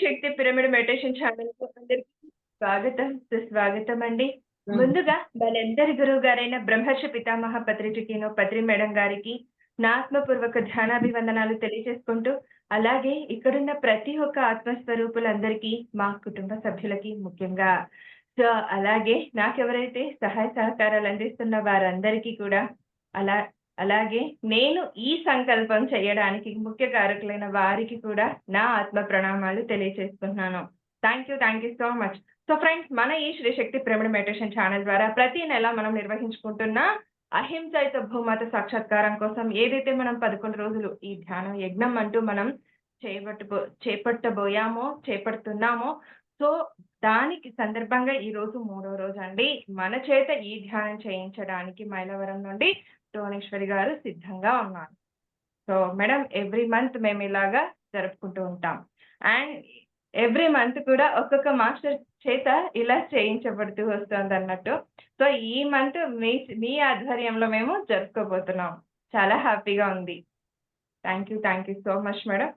శక్తి pyramid meditation ఛానల్‌కు అందరికీ స్వాగతం, సుస్వాగతం అండి. ముందుగా మనందరి గురువు గారైన బ్రహ్మర్షి పితామహ పత్రిజికిను పత్రి మేడం గారికి నా ఆత్మపూర్వక ధ్యానాభివందనాలు తెలియజేసుకుంటూ, అలాగే ఇక్కడున్న ప్రతి ఒక్క ఆత్మస్వరూపులందరికీ, మా కుటుంబ సభ్యులకి ముఖ్యంగా సో, అలాగే నాకెవరైతే సహాయ సహకారాలు అందిస్తున్న వారందరికీ కూడా అలా అలాగే నేను ఈ సంకల్పం చేయడానికి ముఖ్య కారకులైన వారికి కూడా నా ఆత్మ ప్రణామాలు తెలియజేసుకుంటున్నాను. Thank you so much. So friends, మన ఈ Shri Shakti pyramid meditation channel ద్వారా ప్రతి నెల మనం నిర్వహించుకుంటున్న అహింసయుత భూమాత సాక్షాత్కారం కోసం ఏదైతే మనం 11 రోజులు ఈ ధ్యానం యజ్ఞం అంటూ మనం చేపడుతున్నామో, సో దానికి సందర్భంగా ఈరోజు మూడో రోజండి. మన చేత ఈ ధ్యానం చేయించడానికి మైలవరం నుండి భువనేశ్వరి గారు సిద్ధంగా ఉన్నారు. సో మేడం, ఎవ్రీ మంత్ మేము ఇలాగా జరుపుకుంటూ ఉంటాం. అండ్ ఎవ్రీ మంత్ కూడా ఒక్కొక్క మాస్టర్ చేత ఇలా చేయించబడుతూ వస్తుందన్నట్టు. సో ఈ మంత్ మీ ఆధ్వర్యంలో మేము జరుపుకోబోతున్నాం. చాలా హ్యాపీగా ఉంది. Thank you so much madam.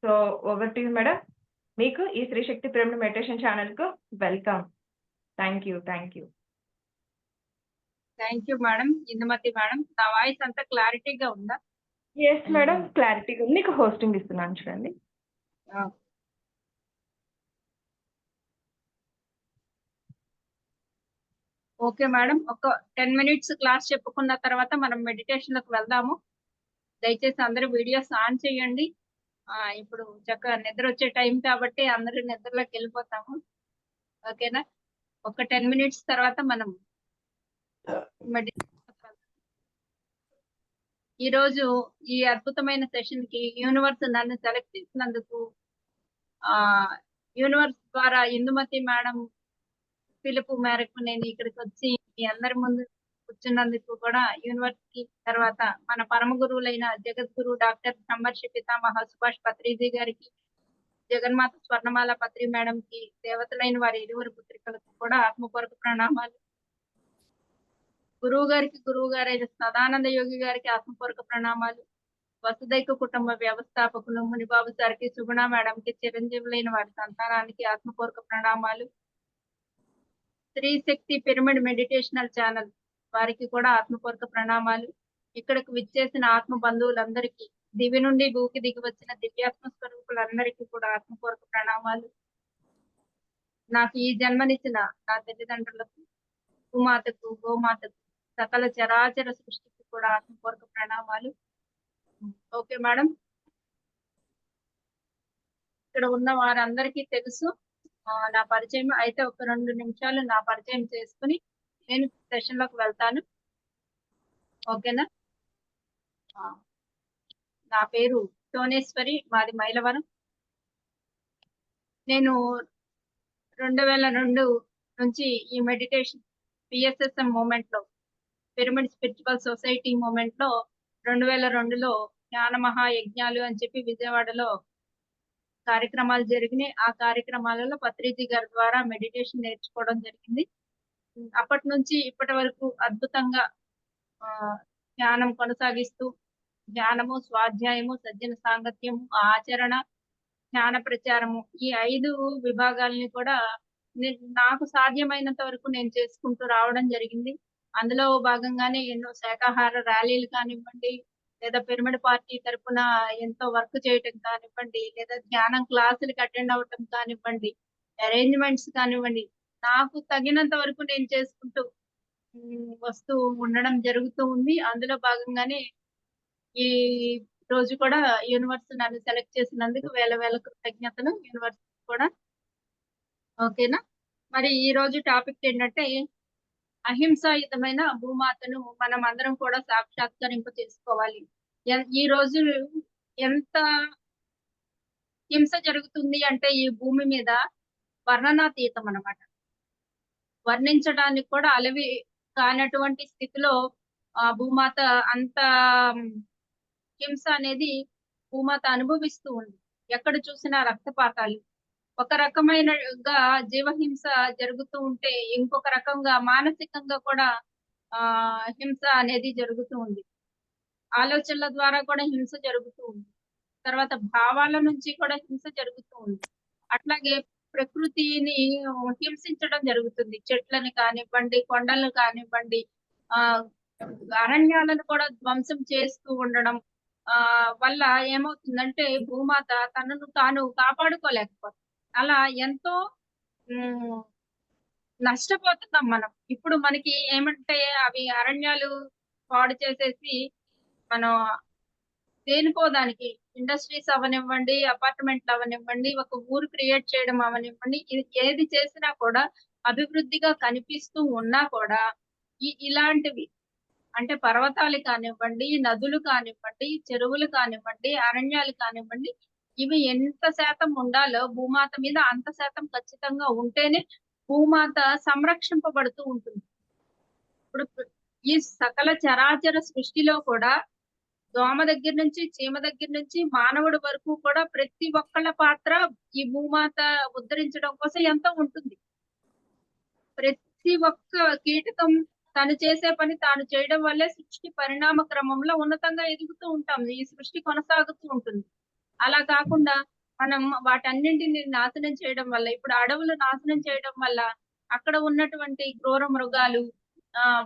So over to you madam. మీకు ఈ శ్రీ శక్తి పిరమిడ్ మెడిటేషన్ ఛానల్‌కు welcome. Thank you. Thank you madam. Indumathi madam, నా వాయిస్ అంతా క్లారిటీగా ఉందా? యెస్ మేడం, క్లారిటీగా ఉంది. మీకు హోస్టింగ్ ఇస్తున్నాను చూడండి. ఓకే మేడం, ఒక 10 మినిట్స్ క్లాస్ చెప్పుకున్న తర్వాత మనం మెడిటేషన్‌లోకి వెళ్దాము. దయచేసి అందరూ వీడియోస్ ఆన్ చేయండి. ఇప్పుడు చక్కగా నిద్ర వచ్చే టైం కాబట్టి అందరూ నిద్రలోకి వెళ్ళిపోతాము. ఓకేనా? ఒక 10 మినిట్స్ తర్వాత మనం ఈ రోజు ఈ అద్భుతమైన సెషన్ కి యూనివర్స్ నన్ను సెలెక్ట్ చేసినందుకు, యూనివర్స్ ద్వారా ఇందుమతి మేడం పిలుపు మేరకు నేను ఇక్కడికి వచ్చి మీ అందరి ముందు కూర్చున్నందుకు కూడా యూనివర్స్ కి, తర్వాత మన పరమ గురువులైన జగద్గురు డాక్టర్ బ్రహ్మర్షి పితామహ సుభాష్ పత్రిజీ గారికి, జగన్మాత స్వర్ణమాల పత్రి మేడం కి, దేవతలైన వారి ఇరువురు పుత్రికలకు కూడా ఆత్మపూర్వక ప్రణామాలు. గురువు గారైన సదానంద యోగి గారికి ఆత్మపూర్వక ప్రణామాలు. వసుదైక కుటుంబ వ్యవస్థాపకులు మునిబాబు సార్కి, సుగుణ మేడం కి, చిరంజీవులైన వారి సంతానానికి ఆత్మపూర్వక ప్రణామాలు. Shri Shakti pyramid meditational channel వారికి కూడా ఆత్మపూర్వక ప్రణామాలు. ఇక్కడికి విచ్చేసిన ఆత్మ బంధువులందరికీ, దివి నుండి భూకి దిగి వచ్చిన దివ్యాత్మ స్వరూపులందరికీ కూడా ఆత్మపూర్వక ప్రణామాలు. నాకు ఈ జన్మనిచ్చిన నా తల్లిదండ్రులకు, భూమాతకు, గోమాతకు, సకల చరాచర సృష్టికి కూడా ఆత్మపూర్వక ప్రణామాలు. ఓకే మేడం, ఇక్కడ ఉన్న వారందరికీ తెలుసు నా పరిచయం. అయితే ఒక 2 నిమిషాలు నా పరిచయం చేసుకుని నేను సెషన్ లోకి వెళ్తాను. ఓకేనా? నా పేరు సోనేశ్వరి, మాది మైలవరం. నేను 2002 నుంచి ఈ మెడిటేషన్ పిఎస్ఎస్ఎం మూమెంట్ లో, పిరమిడ్ స్పిరిచువల్ సొసైటీ మూమెంట్ లో 2002లో జ్ఞాన మహాయజ్ఞాలు అని చెప్పి విజయవాడలో కార్యక్రమాలు జరిగినాయి. ఆ కార్యక్రమాలలో పత్రిజీ గారి ద్వారా మెడిటేషన్ నేర్చుకోవడం జరిగింది. అప్పటి నుంచి ఇప్పటి వరకు అద్భుతంగా ధ్యానం కొనసాగిస్తూ, ధ్యానము, స్వాధ్యాయము, సజ్జన సాంగత్యము, ఆచరణ, జ్ఞాన ప్రచారము, ఈ 5 విభాగాలని కూడా నాకు సాధ్యమైనంత వరకు నేను చేసుకుంటూ రావడం జరిగింది. అందులో భాగంగానే ఎన్నో శాకాహార ర్యాలీలు కానివ్వండి, లేదా పిరమిడ్ పార్టీ తరపున ఎంతో వర్క్ చేయటం కానివ్వండి, లేదా ధ్యానం క్లాసులకు అటెండ్ అవ్వటం కానివ్వండి, అరేంజ్మెంట్స్ కానివ్వండి, నాకు తగినంత వరకు నేను చేసుకుంటూ వస్తూ ఉండడం జరుగుతూ ఉంది. అందులో భాగంగానే ఈ రోజు కూడా యూనివర్స్ నన్ను సెలెక్ట్ చేసినందుకు వేల కృతజ్ఞతలు యూనివర్స్ కూడా. ఓకేనా? మరి ఈ రోజు టాపిక్ ఏంటంటే, అహింసాయుతమైన భూమాతను మనం అందరం కూడా సాక్షాత్కరింప చేసుకోవాలి. ఈ రోజు ఎంత హింస జరుగుతుంది అంటే ఈ భూమి మీద వర్ణనాతీతం అన్నమాట. వర్ణించడానికి కూడా అలవి కానటువంటి స్థితిలో భూమాత అంత హింస అనేది భూమాత అనుభవిస్తూ ఉంది. ఎక్కడ చూసినా రక్తపాతాలు. ఒక రకమైనగా జీవహింస జరుగుతూ ఉంటే, ఇంకొక రకంగా మానసికంగా కూడా హింస అనేది జరుగుతూ ఉంది. ఆలోచనల ద్వారా కూడా హింస జరుగుతూ ఉంది. తర్వాత భావాల నుంచి కూడా హింస జరుగుతూ ఉంది. అట్లాగే ప్రకృతిని హింసించడం జరుగుతుంది. చెట్లని కానివ్వండి, కొండలను కానివ్వండి, ఆహ్, అరణ్యాలను కూడా ధ్వంసం చేస్తూ ఉండడం వల్ల ఏమవుతుందంటే భూమాత తనను తాను కాపాడుకోలేకపోతుంది. అలా ఎంతో హ్మ్. నష్టపోతున్నాం మనం. ఇప్పుడు మనకి ఏమంటే అవి అరణ్యాలు పాడు చేసేసి మనం దేనికో దానికి ఇండస్ట్రీస్ అవ్వనివ్వండి, అపార్ట్‌మెంట్లు అవ్వనివ్వండి, ఒక ఊరు క్రియేట్ చేయడం అవ్వనివ్వండి, ఇది ఏది చేసినా కూడా అభివృద్ధిగా కనిపిస్తూ ఉన్నా కూడా ఇలాంటివి అంటే పర్వతాలు కానివ్వండి, నదులు కానివ్వండి, చెరువులు కానివ్వండి, అరణ్యాలు కానివ్వండి, ఇవి ఎంత శాతం ఉండాలో భూమాత మీద అంత శాతం ఖచ్చితంగా ఉంటేనే భూమాత సంరక్షింపబడుతూ ఉంటుంది. ఇప్పుడు ఈ సకల చరాచర సృష్టిలో కూడా దోమ దగ్గర నుంచి, చీమ దగ్గర నుంచి, మానవుడి వరకు కూడా ప్రతి ఒక్కళ్ళ పాత్ర ఈ భూమాత ఉద్ధరించడం కోసం ఎంతో ఉంటుంది. ప్రతి ఒక్క కీటకం తను చేసే పని తాను చేయడం వల్లే సృష్టి పరిణామ క్రమంలో ఉన్నతంగా ఎదుగుతూ ఉంటాం. ఈ సృష్టి కొనసాగుతూ ఉంటుంది. అలా కాకుండా మనం వాటన్నింటిని నాశనం చేయడం వల్ల ఇప్పుడు అడవులు నాశనం చేయడం వల్ల అక్కడ ఉన్నటువంటి క్రూర మృగాలు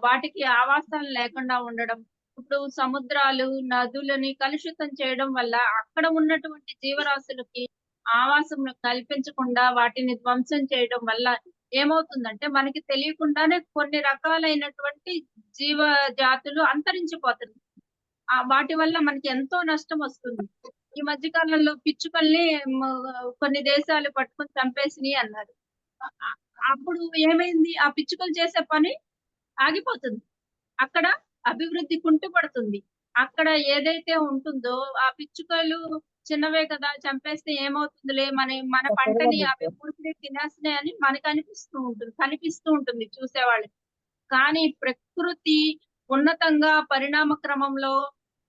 వాటికి ఆవాసాలు లేకుండా ఉండడం. ఇప్పుడు సముద్రాలు, నదులని కలుషితం చేయడం వల్ల అక్కడ ఉన్నటువంటి జీవరాశులకి ఆవాసం కల్పించకుండా వాటిని ధ్వంసం చేయడం వల్ల ఏమవుతుందంటే మనకి తెలియకుండానే కొన్ని రకాలైనటువంటి జీవ జాతులు అంతరించిపోతున్నాయి. వాటి వల్ల మనకి ఎంతో నష్టం వస్తుంది. ఈ మధ్య కాలంలో పిచ్చుకల్ని కొన్ని దేశాలు పట్టుకొని చంపేసినియి అన్నారు. అప్పుడు ఏమైంది? ఆ పిచ్చుకలు చేసే పని ఆగిపోతుంది. అక్కడ అభివృద్ధి కుంటుపడుతుంది. అక్కడ ఏదైతే ఉంటుందో ఆ పిచ్చుకలు చిన్నవే కదా! చంపేస్తే ఏమవుతుందిలే మన పంటని అవి పూర్తిగా తినేస్తున్నాయని కనిపిస్తూ ఉంటుంది చూసేవాళ్ళకి. కానీ ప్రకృతి ఉన్నతంగా పరిణామ క్రమంలో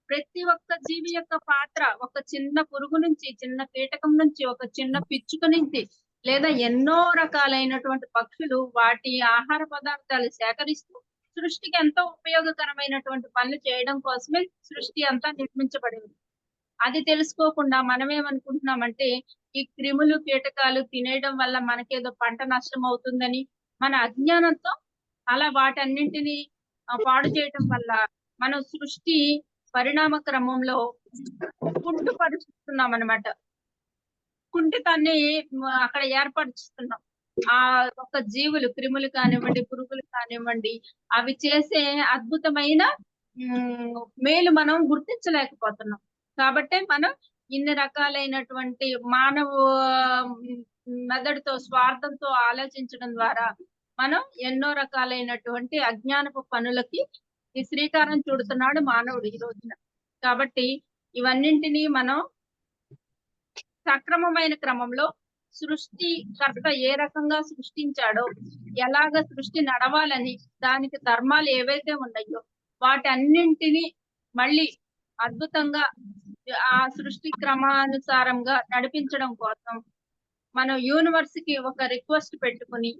ప్రతి ఒక్క జీవి యొక్క పాత్ర ఒక చిన్న పురుగు నుంచి, చిన్న కీటకం నుంచి, ఒక చిన్న పిచ్చుక నుంచి లేదా ఎన్నో రకాలైనటువంటి పక్షులు వాటి ఆహార పదార్థాలు సేకరిస్తూ సృష్టికి ఎంతో ఉపయోగకరమైనటువంటి పనులు చేయడం కోసమే సృష్టి అంతా నిర్మించబడింది. అది తెలుసుకోకుండా మనమేమనుకుంటున్నామంటే ఈ క్రిములు, కీటకాలు తినేయడం వల్ల మనకేదో పంట నష్టం అవుతుందని మన అజ్ఞానంతో అలా వాటన్నింటిని పాడు చేయటం వల్ల మనం సృష్టి పరిణామ క్రమంలో కుంటుపరుస్తున్నామనమాట. కుంటితాన్ని అక్కడ ఏర్పరుచుతున్నాం. ఒక జీవులు క్రిములు కానివ్వండి, పురుగులు కానివ్వండి, అవి చేసే అద్భుతమైన మేలు మనం గుర్తించలేకపోతున్నాం. కాబట్టే మనం ఇన్ని రకాలైనటువంటి మానవ మెదడుతో స్వార్థంతో ఆలోచించడం ద్వారా మనం ఎన్నో రకాలైనటువంటి అజ్ఞానపు పనులకి ఈ శ్రీకారం చుడుతున్నాడు మానవుడు ఈ రోజున. కాబట్టి ఇవన్నింటినీ మనం సక్రమమైన క్రమంలో సృష్టికర్త ఏ రకంగా సృష్టించాడో, ఎలాగ సృష్టి నడవాలని దానికి ధర్మాలు ఏవైతే ఉన్నాయో వాటన్నింటినీ మళ్ళీ అద్భుతంగా ఆ సృష్టి క్రమానుసారంగా నడిపించడం కోసం మనం యూనివర్స్ కి ఒక రిక్వెస్ట్ పెట్టుకుని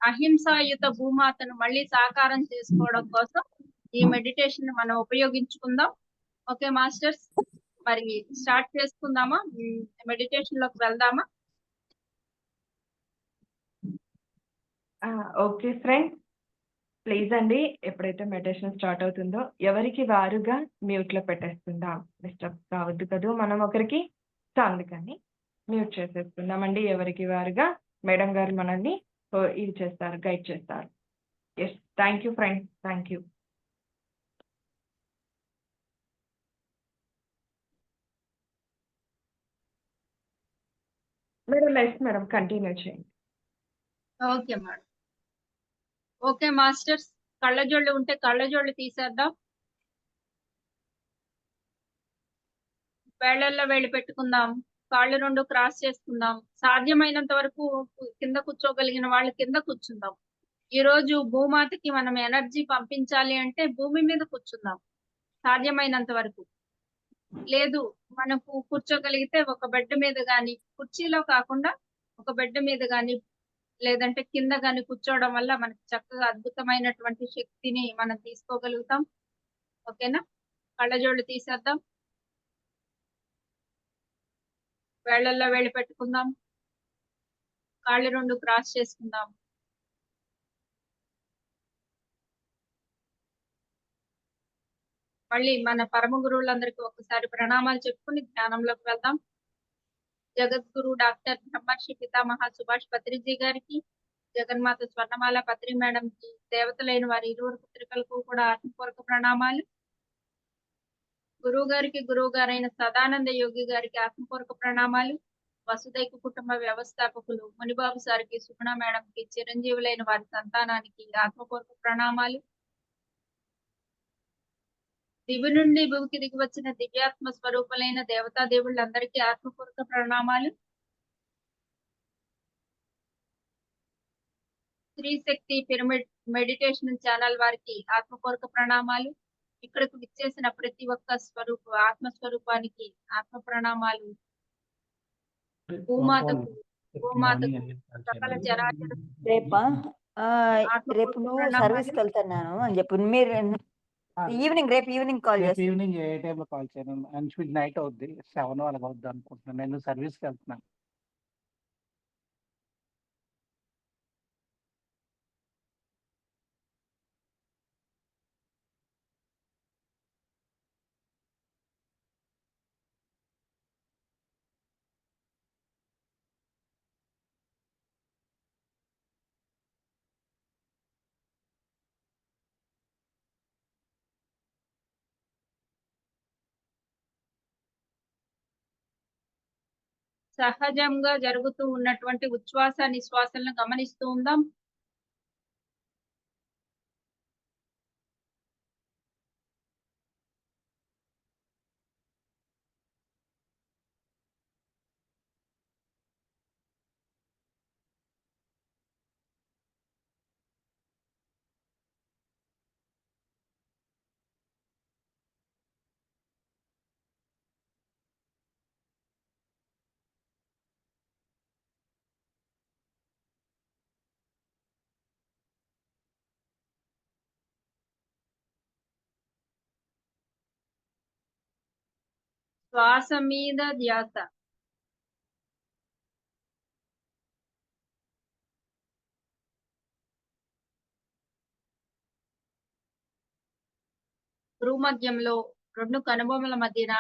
అహింసాయుత భూమాతను మళ్ళీ సాకారం చేసుకోవడం కోసం ఈ మెడిటేషన్ మనం ఉపయోగించుకుందాం. ఓకే మాస్టర్స్, మరి స్టార్ట్ చేసుకుందామా? మెడిటేషన్ లోకి వెళ్దామా? ఓకే ఫ్రెండ్స్, ప్లీజ్ అండి, ఎప్పుడైతే మెడిటేషన్ స్టార్ట్ అవుతుందో ఎవరికి వారుగా మ్యూట్ లో పెట్టేస్తుందాం. డిస్టర్బ్ కావద్దు కదా మనం ఒకరికి. సో అందుకని మ్యూట్ చేసేసుకుందామండి ఎవరికి వారుగా. మేడం గారు మనల్ని ఇది చేస్తారు, గైడ్ చేస్తారు. Yes, thank you friends, thank you. Madam yes madam, continue చేయండి. Okay madam. ఓకే మాస్టర్స్, కళ్ళజోళ్ళు ఉంటే కళ్ళజోళ్ళు తీసేద్దాం. వేళ్ళల్లో వేళ్ళు పెట్టుకుందాం. కాళ్ళు రెండు క్రాస్ చేసుకుందాం. సాధ్యమైనంత వరకు కింద కూర్చోగలిగిన వాళ్ళు కింద కూర్చుందాం. ఈ రోజు భూమాతకి మనం ఎనర్జీ పంపించాలి అంటే భూమి మీద కూర్చుందాం సాధ్యమైనంత వరకు. లేదు మనకు కూర్చోగలిగితే ఒక బెడ్ మీద గాని, కుర్చీలో కాకుండా ఒక బెడ్ మీద గాని లేదంటే కింద గాని కూర్చోవడం వల్ల మనకి చక్కగా అద్భుతమైనటువంటి శక్తిని మనం తీసుకోగలుగుతాం. ఓకేనా? కళ్ళజోళ్ళు తీసేద్దాం. వేళ్ళల్లో వేళ్ళు పెట్టుకుందాం. కాళ్ళు 2 క్రాస్ చేసుకుందాం. మళ్ళీ మన పరమ గురువులందరికీ ఒక్కసారి ప్రణామాలు చెప్పుకొని ధ్యానంలోకి వెళ్దాం. జగద్గురు డాక్టర్ బ్రహ్మర్షి పితామహ సుభాష్ పత్రిజీ గారికి, జగన్మాత స్వర్ణమాల పత్రి మేడంకి, దేవతలైన వారి ఇరువురు పుత్రికలకు కూడా ఆత్మపూర్వక ప్రణామాలు. గురువు గారికి, గురువు గారైన సదానంద యోగి గారికి ఆత్మపూర్వక ప్రణామాలు. వసుదైక కుటుంబ వ్యవస్థాపకులు మునిబాబు సార్కి, సుగుణ మేడంకి, చిరంజీవులైన వారి సంతానానికి ఆత్మపూర్వక ప్రణామాలు. దివి నుండి భూమికి దిగి వచ్చిన దివ్యాత్మ స్వరూపులైన దేవతా దేవుళ్ళందరికీ ఆత్మపూర్వక ప్రణామాలు. Shri Shakti pyramid meditation channel వారికి ఆత్మపూర్వక ప్రణామాలు. ఇక్కడకు విచ్చేసిన ప్రతి ఒక్క ఆత్మస్వరూపానికి ఆత్మ ప్రణామాలు. భూమాతకు, గోమాతకు, సకల చరాచర రేపా రేపు ఆత్మపూర్వక నువ్వు ప్రణామాలు. సర్వీస్కి వెళ్తున్నాను అని చెప్పు. మీరు రేపు ఈవినింగ్ కాల్ రేపు చేస్తాను. ఈవినింగ్ ఏ టైంలో కాల్ చేయను. అంచుమించు నైట్ అవుద్ది, 7 అలాగ అవుద్ది అనుకుంటున్నాను. నేను సర్వీస్కి వెళ్తున్నాను. సహజంగా జరుగుతూ ఉన్నటువంటి ఉచ్ఛ్వాస నిశ్వాసాలను గమనిస్తూ ఉందాం. శ్వాస మీద ధ్యాస. భ్రూమధ్యంలో 2 కనుబొమల మధ్యన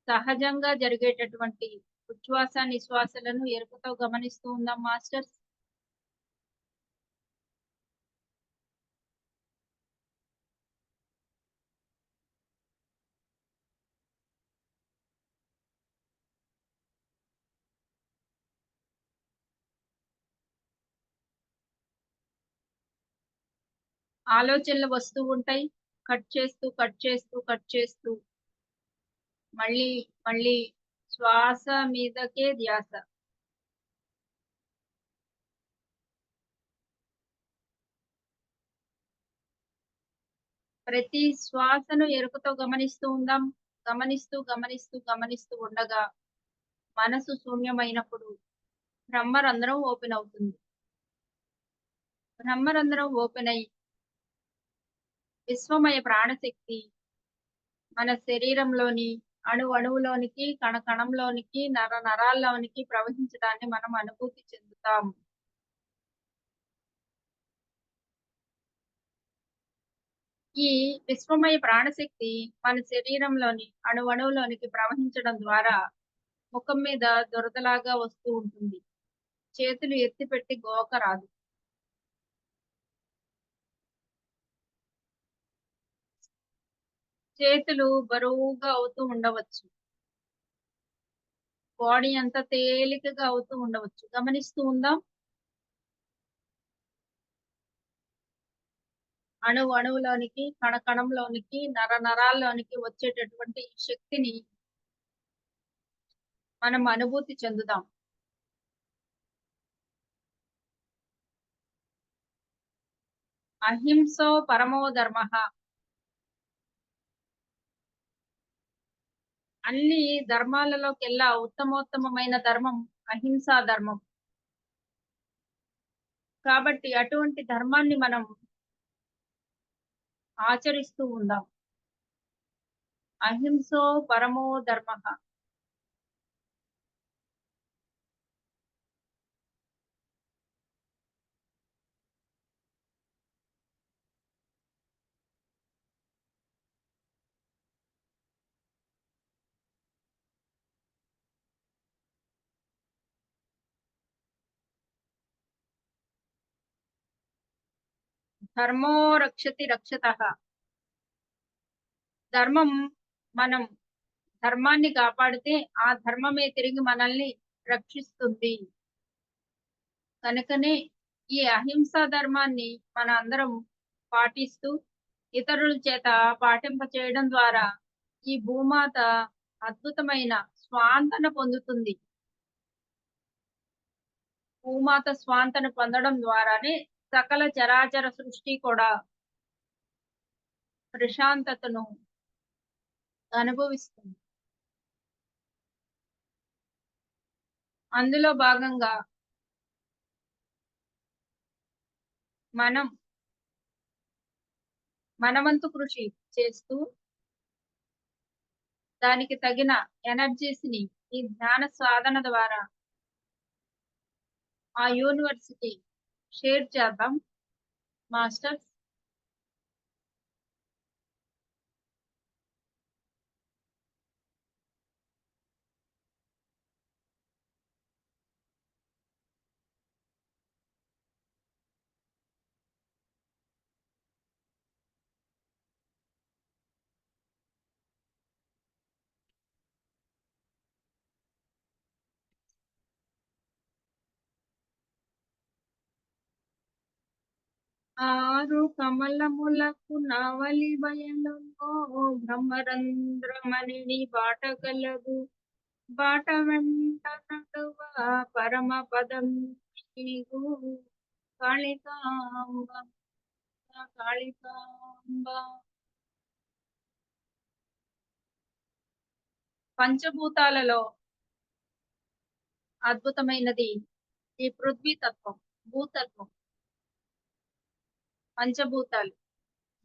సహజంగా జరిగేటటువంటి ఉచ్ఛ్వాస నిశ్వాసాలను ఎరుకతో గమనిస్తూ ఉందాం మాస్టర్స్. ఆలోచనలు వస్తూ ఉంటాయి. కట్ చేస్తూ కట్ చేస్తూ కట్ చేస్తూ మళ్ళీ మళ్ళీ శ్వాస మీదకే ధ్యాస. ప్రతి శ్వాసను ఎరుకతో గమనిస్తూ ఉందాం. గమనిస్తూ గమనిస్తూ గమనిస్తూ ఉండగా మనసు శూన్యమైనప్పుడు బ్రహ్మరంధ్రం ఓపెన్ అవుతుంది. బ్రహ్మరంధ్రం ఓపెన్ అయి విశ్వమయ ప్రాణశక్తి మన శరీరంలోని అణువులోనికి, కణంలోనికి, నరాల్లోనికి ప్రవహించడాన్ని మనం అనుభూతి చెందుతాం. ఈ విశ్వమయ ప్రాణశక్తి మన శరీరంలోని అణువులోనికి ప్రవహించడం ద్వారా ముఖం మీద దురదలాగా వస్తూ ఉంటుంది. చేతులు ఎత్తిపెట్టి గోక రాదు. చేతులు బరువుగా అవుతూ ఉండవచ్చు. బాడీ అంతా తేలికగా అవుతూ ఉండవచ్చు. గమనిస్తూ ఉందాం. అణువులోనికి, కణంలోనికి, నరాల్లోనికి వచ్చేటటువంటి శక్తిని మనం అనుభూతి చెందుదాం. అహింసో పరమో ధర్మః. అన్ని ధర్మాలలోకెల్లా ఉత్తమోత్తమైన ధర్మం అహింసా ధర్మం. కాబట్టి అటువంటి ధర్మాన్ని మనం ఆచరిస్తూ ఉందాం. అహింసో పరమో ధర్మః. ధర్మో రక్షతి రక్షతః. ధర్మం మనం ధర్మాన్ని కాపాడితే ఆ ధర్మమే తిరిగి మనల్ని రక్షిస్తుంది. కనుకనే ఈ అహింసా ధర్మాన్ని మన అందరం పాటిస్తూ ఇతరుల చేత పాటింప చేయడం ద్వారా ఈ భూమాత అద్భుతమైన స్వాంతన పొందుతుంది. భూమాత స్వాంతన పొందడం ద్వారానే సకల చరాచర సృష్టి కూడా ప్రశాంతతను అనుభవిస్తుంది. అందులో భాగంగా మనం మనవంతు కృషి చేస్తూ దానికి తగిన ఎనర్జీస్‌ని ఈ ధ్యాన సాధన ద్వారా ఆ యూనివర్స్‌కి షేర్ చేద్దాం మాస్టర్స్. ఆరు కమలములకు నావలి బయలులో బ్రహ్మరంధ్రమణిని బాట కలదు. బాట వెంట నడువ పరమ పదం నీకు కాళికాంబ కాళికాంబ. పంచభూతాలలో అద్భుతమైనది ఈ పృథ్వీ తత్వం, భూతత్వం. పంచభూతాలు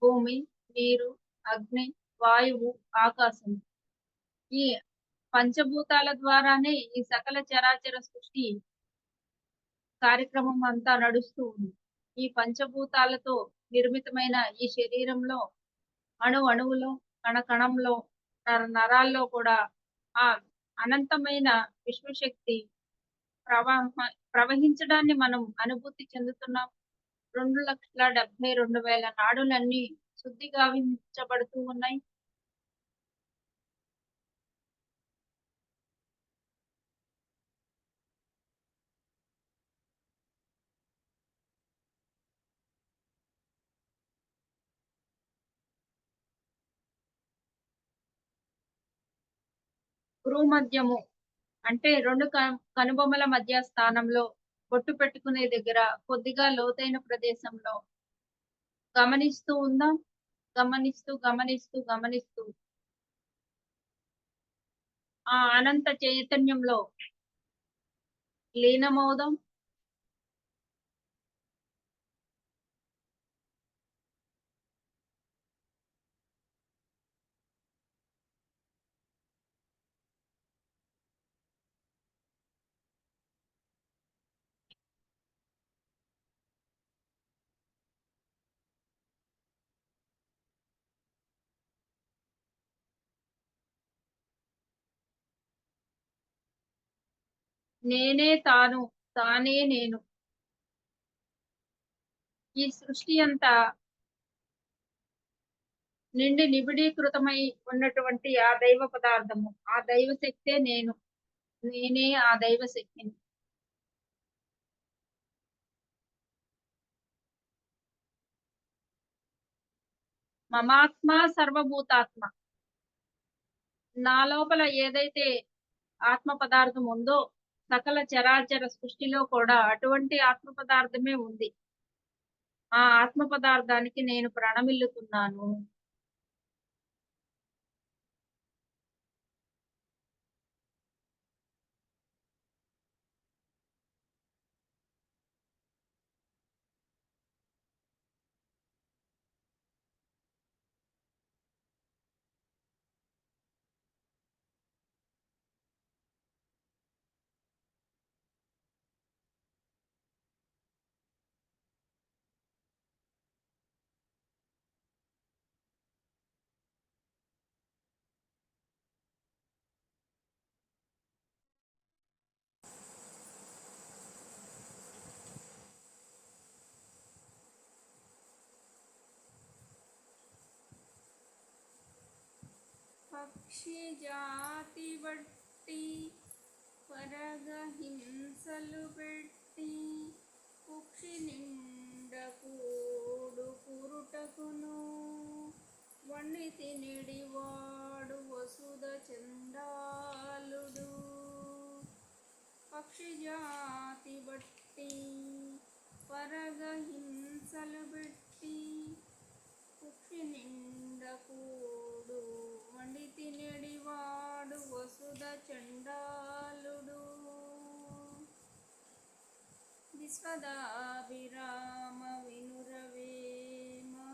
భూమి, నీరు, అగ్ని, వాయువు, ఆకాశం. ఈ పంచభూతాల ద్వారానే ఈ సకల చరాచర సృష్టి కార్యక్రమం అంతా నడుస్తూ ఉంది. ఈ పంచభూతాలతో నిర్మితమైన ఈ శరీరంలో అణువులో, కణకణంలో, నరాల్లో కూడా ఆ అనంతమైన విశ్వశక్తి ప్రవాహ ప్రవహించడాన్ని మనం అనుభూతి చెందుతున్నాం. 2,72,000 నాడులన్నీ శుద్ధి గావించబడుతూ ఉన్నాయి. భ్రూమధ్యము అంటే 2 కనుబొమల మధ్య స్థానంలో బొట్టు పెట్టుకునే దగ్గర కొద్దిగా లోతైన ప్రదేశంలో గమనిస్తూ ఉందాం. గమనిస్తూ ఆ అనంత చైతన్యంలో లీనమవుదాం. నేనే తాను, తానే నేను. ఈ సృష్టి అంతా నిండి నిబిడీకృతమై ఉన్నటువంటి ఆ దైవ పదార్థము, ఆ దైవ శక్తే నేను. నేనే ఆ దైవ శక్తిని. మమాత్మ సర్వభూతాత్మ. నా లోపల ఏదైతే ఆత్మ పదార్థం ఉందో సకల చరాచర సృష్టిలో కూడా అటువంటి ఆత్మ పదార్థమే ఉంది. ఆ ఆత్మ పదార్థానికి నేను ప్రణమిల్లుతున్నాను. పక్షి జాతి బట్టి పరగహింసలు పెట్టి కుక్షి నిండ కూడు కురుటకును వణ్ణి తినిడివాడు వసుధ చండాలుడు. పక్షి జాతి బట్టి పరగహింసలు పెట్టి కుక్షి నిండ కూడు వండి తినడివాడు వసుధ చండాలుడు. విశ్వదాభిరామ వినురవేమా.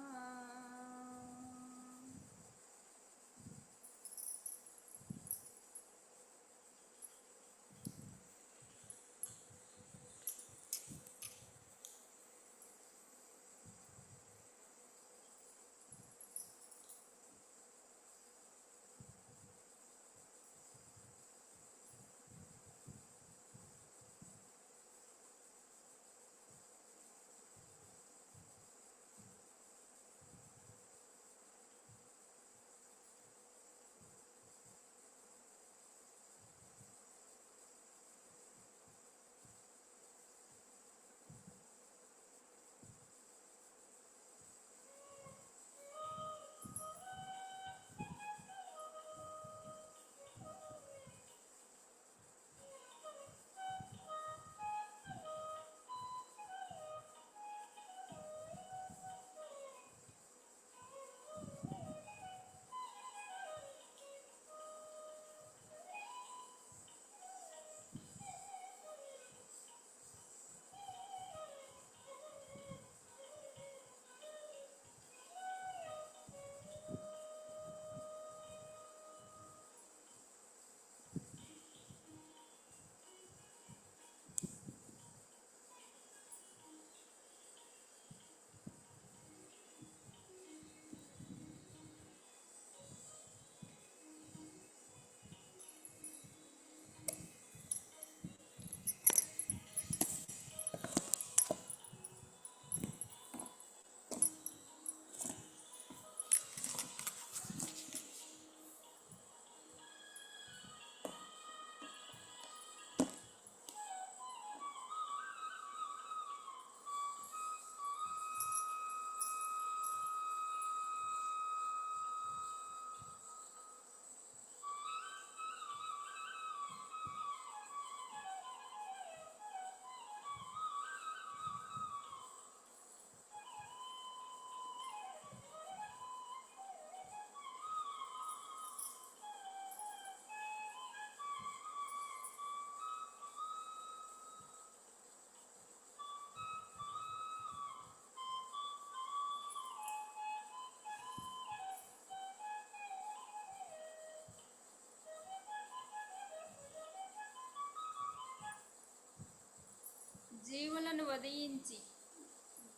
జీవులను వధించి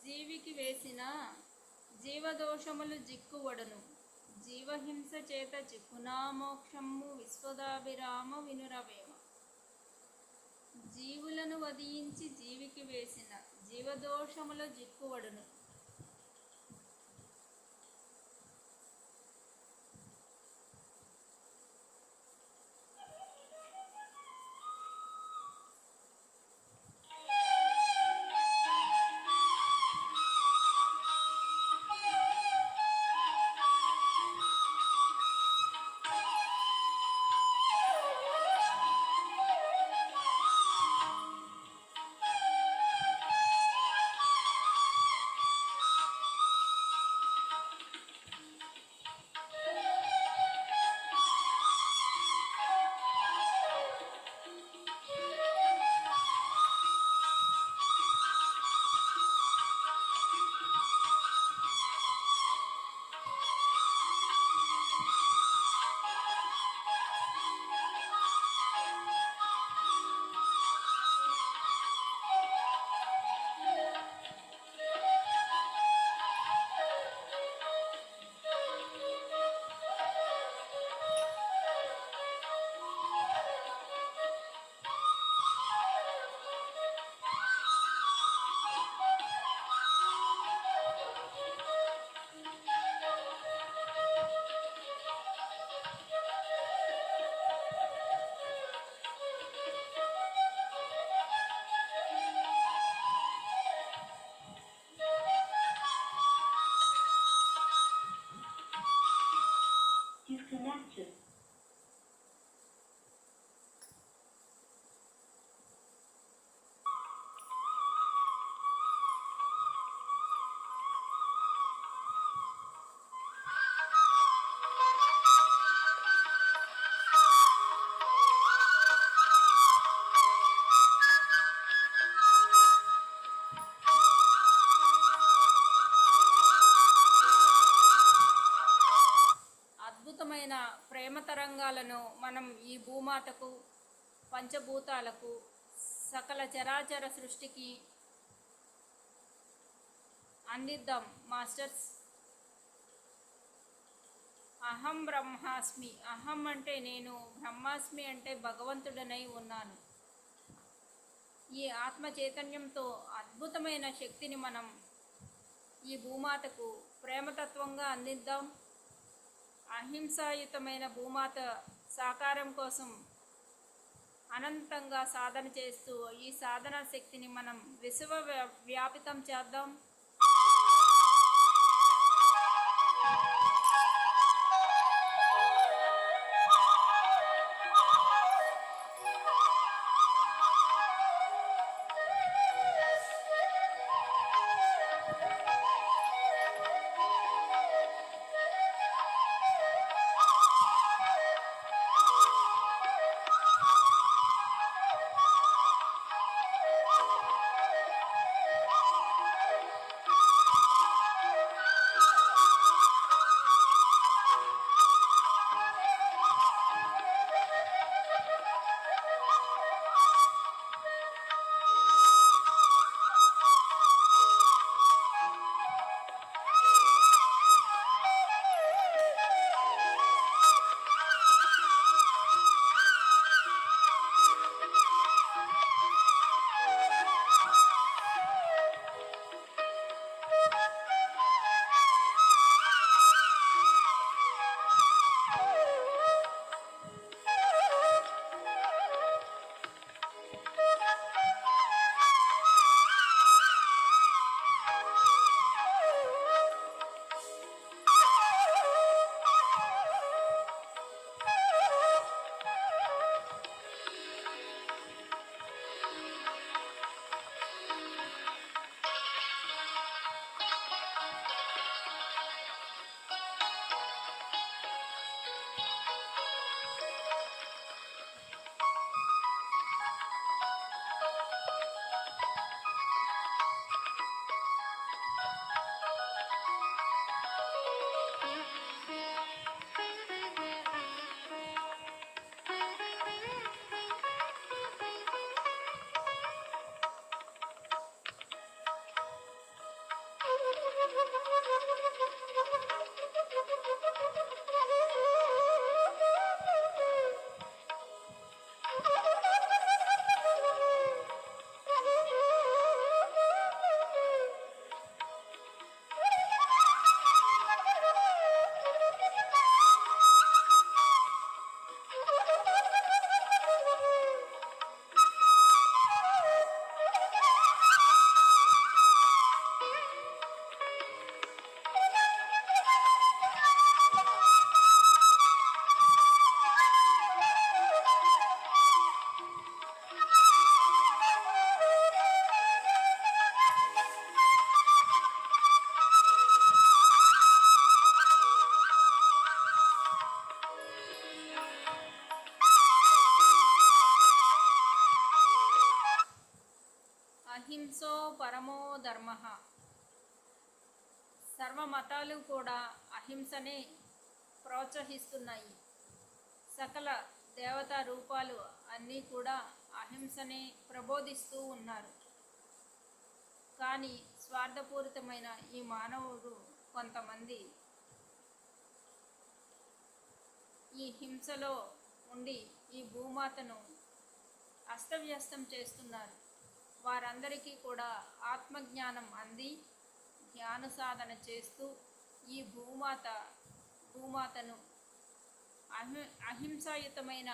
జీవికి వేసిన జీవదోషములు జిక్కువడును. జీవహింస చేత చిక్కునా మోక్షము విశ్వదాభిరామ వినురవేమ. జీవులను వధించి జీవికి వేసిన జీవదోషముల జిక్కువడును. తరంగాలను మనం ఈ భూమాతకు, పంచభూతాలకు, సకల చరాచర సృష్టికి అందిద్దాం మాస్టర్స్. అహం బ్రహ్మాస్మి, అహం అంటే నేను, బ్రహ్మాస్మి అంటే భగవంతుడనై ఉన్నాను. ఈ ఆత్మ చైతన్యంతో అద్భుతమైన శక్తిని మనం ఈ భూమాతకు ప్రేమతత్వంగా అందిద్దాం. అహింసాయుతమైన భూమాత సాకారం కోసం అనంతంగా సాధన చేస్తూ ఈ సాధన శక్తిని మనం వ్యాపితం చేద్దాం. అహింసో పరమో ధర్మ. సర్వ మతాలు కూడా అహింసనే ప్రోత్సహిస్తున్నాయి. సకల దేవతా రూపాలు అన్నీ కూడా అహింసనే ప్రబోధిస్తూ ఉన్నారు. కానీ స్వార్థపూరితమైన ఈ మానవుడు కొంతమంది ఈ హింసలో ఉండి ఈ భూమాతను అస్తవ్యస్తం చేస్తున్నారు. వారందరికీ కూడా ఆత్మజ్ఞానం అంది ధ్యాన సాధన చేస్తూ ఈ భూమాతను అహింసాయుతమైన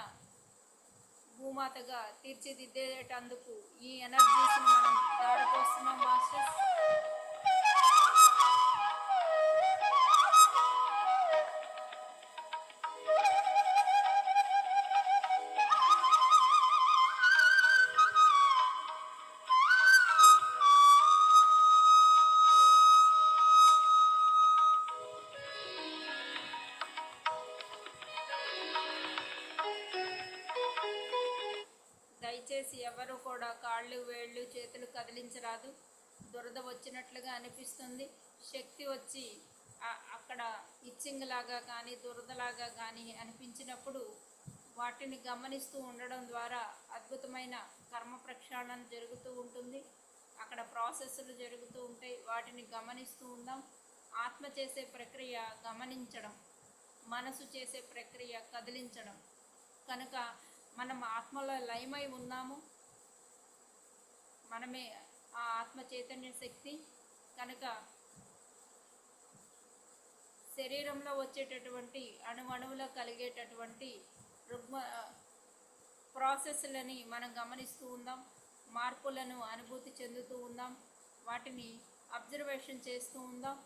భూమాతగా తీర్చిదిద్దేటందుకు ఈ ఎనర్జీస్ని మనం దాడిపోస్తున్నాం మాస్టర్స్. దయచేసి ఎవరు కూడా కాళ్ళు, వేళ్ళు, చేతులు కదిలించరాదు. దురద వచ్చినట్లుగా అనిపిస్తుంది. శక్తి వచ్చి అక్కడ ఇచ్చింగ్ లాగా కానీ దురదలాగా కానీ అనిపించినప్పుడు వాటిని గమనిస్తూ ఉండడం ద్వారా అద్భుతమైన కర్మ ప్రక్షాళన జరుగుతూ ఉంటుంది. అక్కడ ప్రాసెస్లు జరుగుతూ ఉంటాయి, వాటిని గమనిస్తూ ఉందాం. ఆత్మ చేసే ప్రక్రియ గమనించడం, మనసు చేసే ప్రక్రియ కదిలించడం. కనుక మనం ఆత్మలో లయమై ఉన్నాము, మనమే ఆ ఆత్మ చైతన్య శక్తి. కనుక శరీరంలో వచ్చేటటువంటి అణువణువులో కలిగేటటువంటి రుగ్మ ప్రాసెస్లని మనం గమనిస్తూ ఉందాం, మార్పులను అనుభూతి చెందుతూ ఉందాం, వాటిని అబ్జర్వేషన్ చేస్తూ ఉందాం.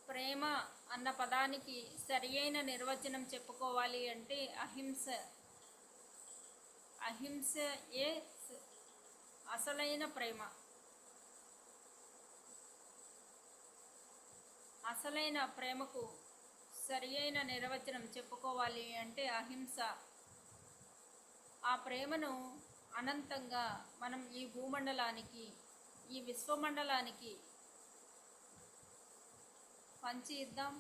ప్రేమ అన్న పదానికి సరి అయిన నిర్వచనం చెప్పుకోవాలి అంటే అహింసయే అసలైన ప్రేమ. అసలైన ప్రేమకు సరి అయిన నిర్వచనం చెప్పుకోవాలి అంటే అహింస. ఆ ప్రేమను అనంతంగా మనం ఈ భూమండలానికి, ఈ విశ్వమండలానికి పంచి ఇద్దాం.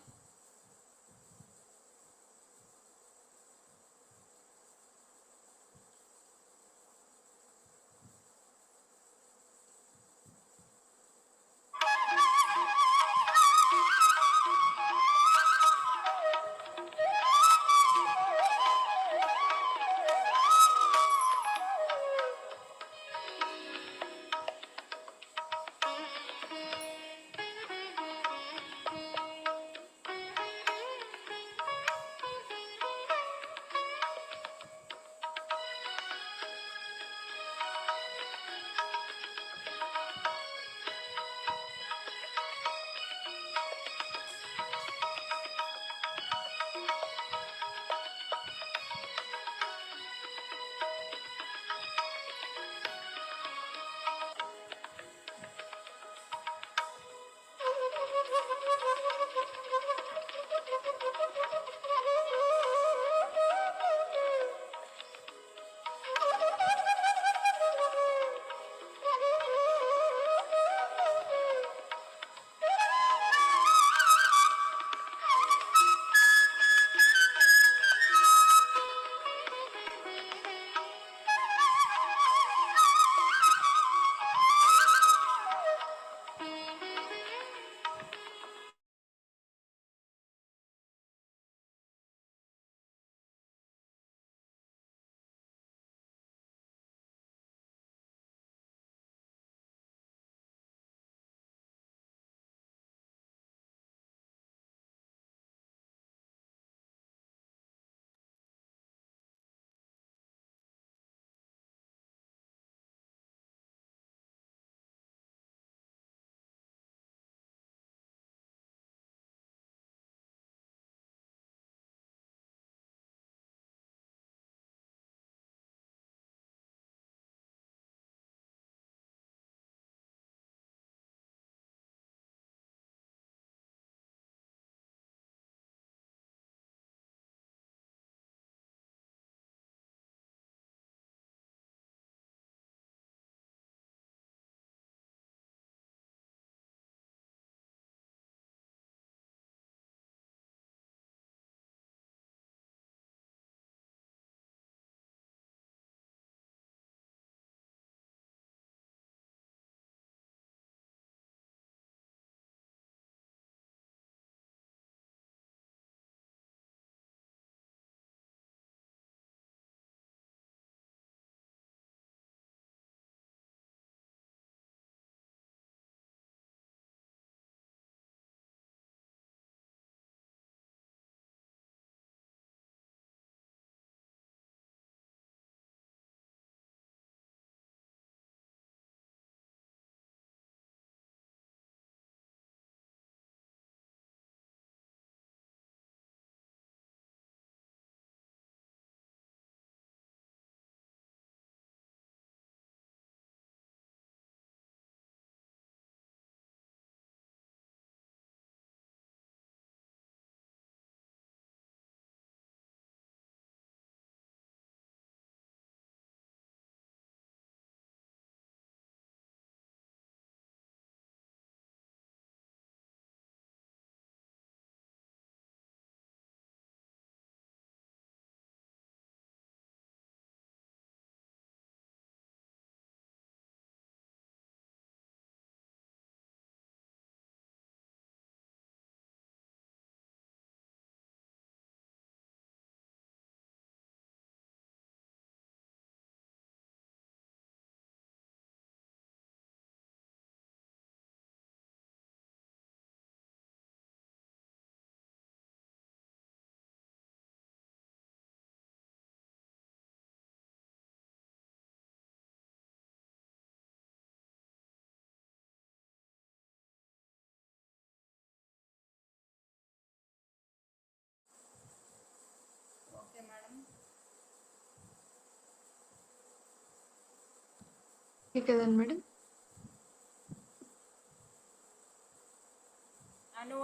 ఓకే కదండి మేడం.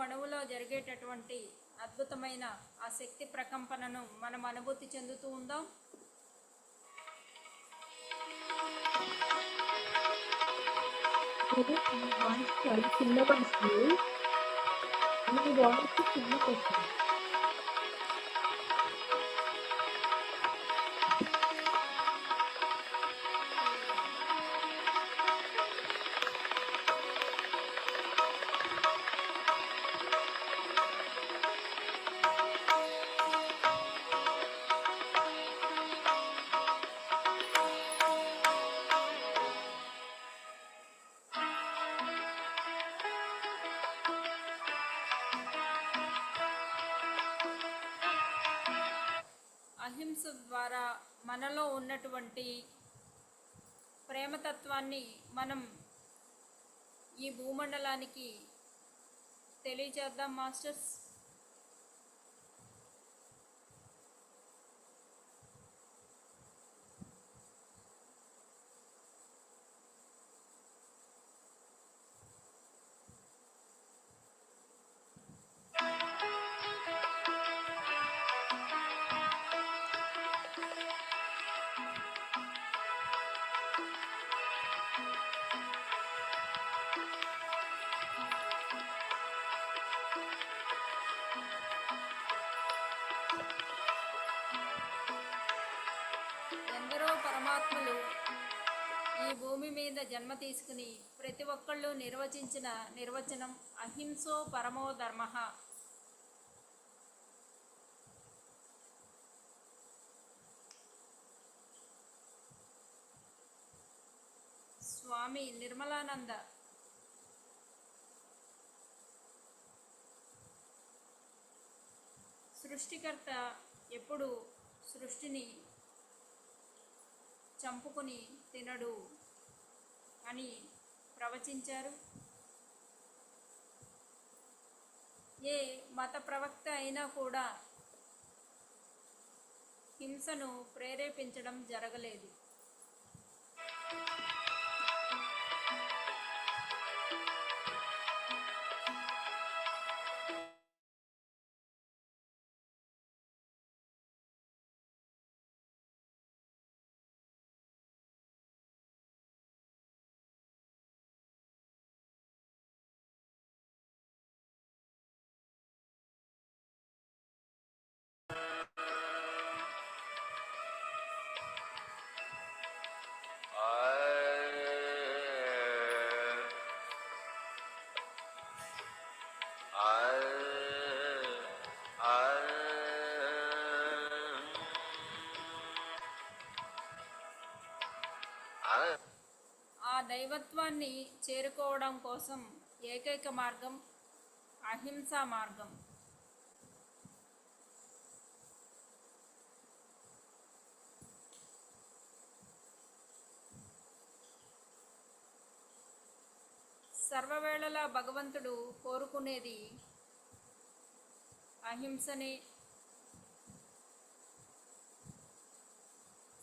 అణువులో జరిగేటటువంటి అద్భుతమైన ఆ శక్తి ప్రకంపనను మనం అనుభూతి చెందుతూ ఉందాం. మీ వాయిస్ చాలా చిన్నగా వస్తుంది. మీ వాయిస్ చిన్నగా వస్తుంది. అహింస ద్వారా మనలో ఉన్నటువంటి ప్రేమతత్వాన్ని మనం ఈ భూమండలానికి తెలియజేద్దాం మాస్టర్స్. ఎందరో పరమాత్మలు ఈ భూమి మీద జన్మ తీసుకుని ప్రతి ఒక్కళ్ళు నిర్వచించిన నిర్వచనం అహింసో పరమో ధర్మః. స్వామి నిర్మలానంద సృష్టికర్త ఎప్పుడు సృష్టిని చంపుకొని తినడు అని ప్రవచించారు. ఏ మత ప్రవక్త అయినా కూడా హింసను ప్రేరేపించడం జరగలేదు. ఆ దైవత్వాన్ని చేరుకోవడం కోసం ఏకైక మార్గం అహింసా మార్గం. సర్వవేళలా భగవంతుడు కోరుకునేది అహింసనే.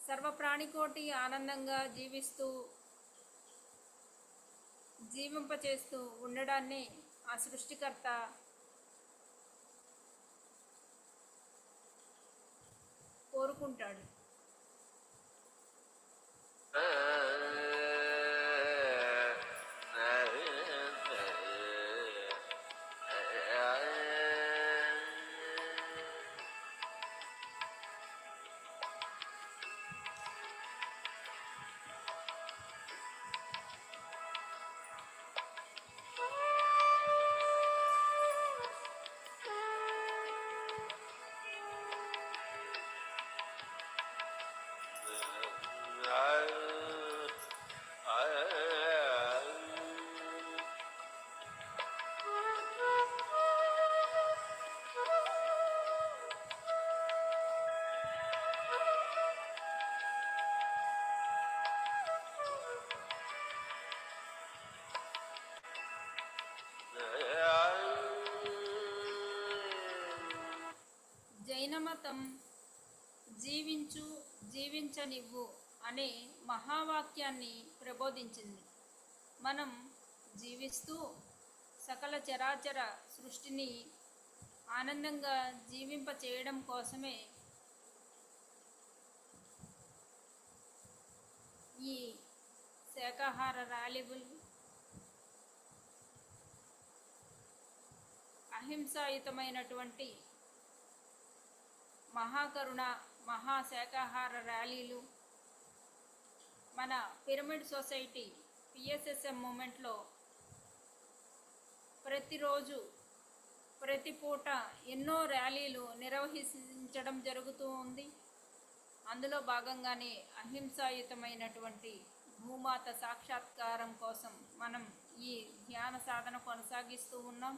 సర్వప్రాణికోటి ఆనందంగా జీవింపచేస్తూ ఉండడాన్ని ఆ సృష్టికర్త కోరుకుంటాడు. జైన మతం జీవించు జీవించనివ్వు అనే మహావాక్యాన్ని ప్రబోధించింది. మనం జీవిస్తూ సకల చరాచర సృష్టిని ఆనందంగా జీవింప చేయడం కోసమే ఈ శాకాహార ర్యాలీలు, అహింసాయుతమైనటువంటి మహాకరుణ మహాశాకాహార ర్యాలీలు మన పిరమిడ్ సొసైటీ పిఎస్ఎస్ఎం మూమెంట్లో ప్రతిరోజు ప్రతి పూట ఎన్నో ర్యాలీలు నిర్వహించడం జరుగుతూ ఉంది. అందులో భాగంగానే అహింసాయుతమైనటువంటి భూమాత సాక్షాత్కారం కోసం మనం ఈ ధ్యాన సాధన కొనసాగిస్తూ ఉన్నాం.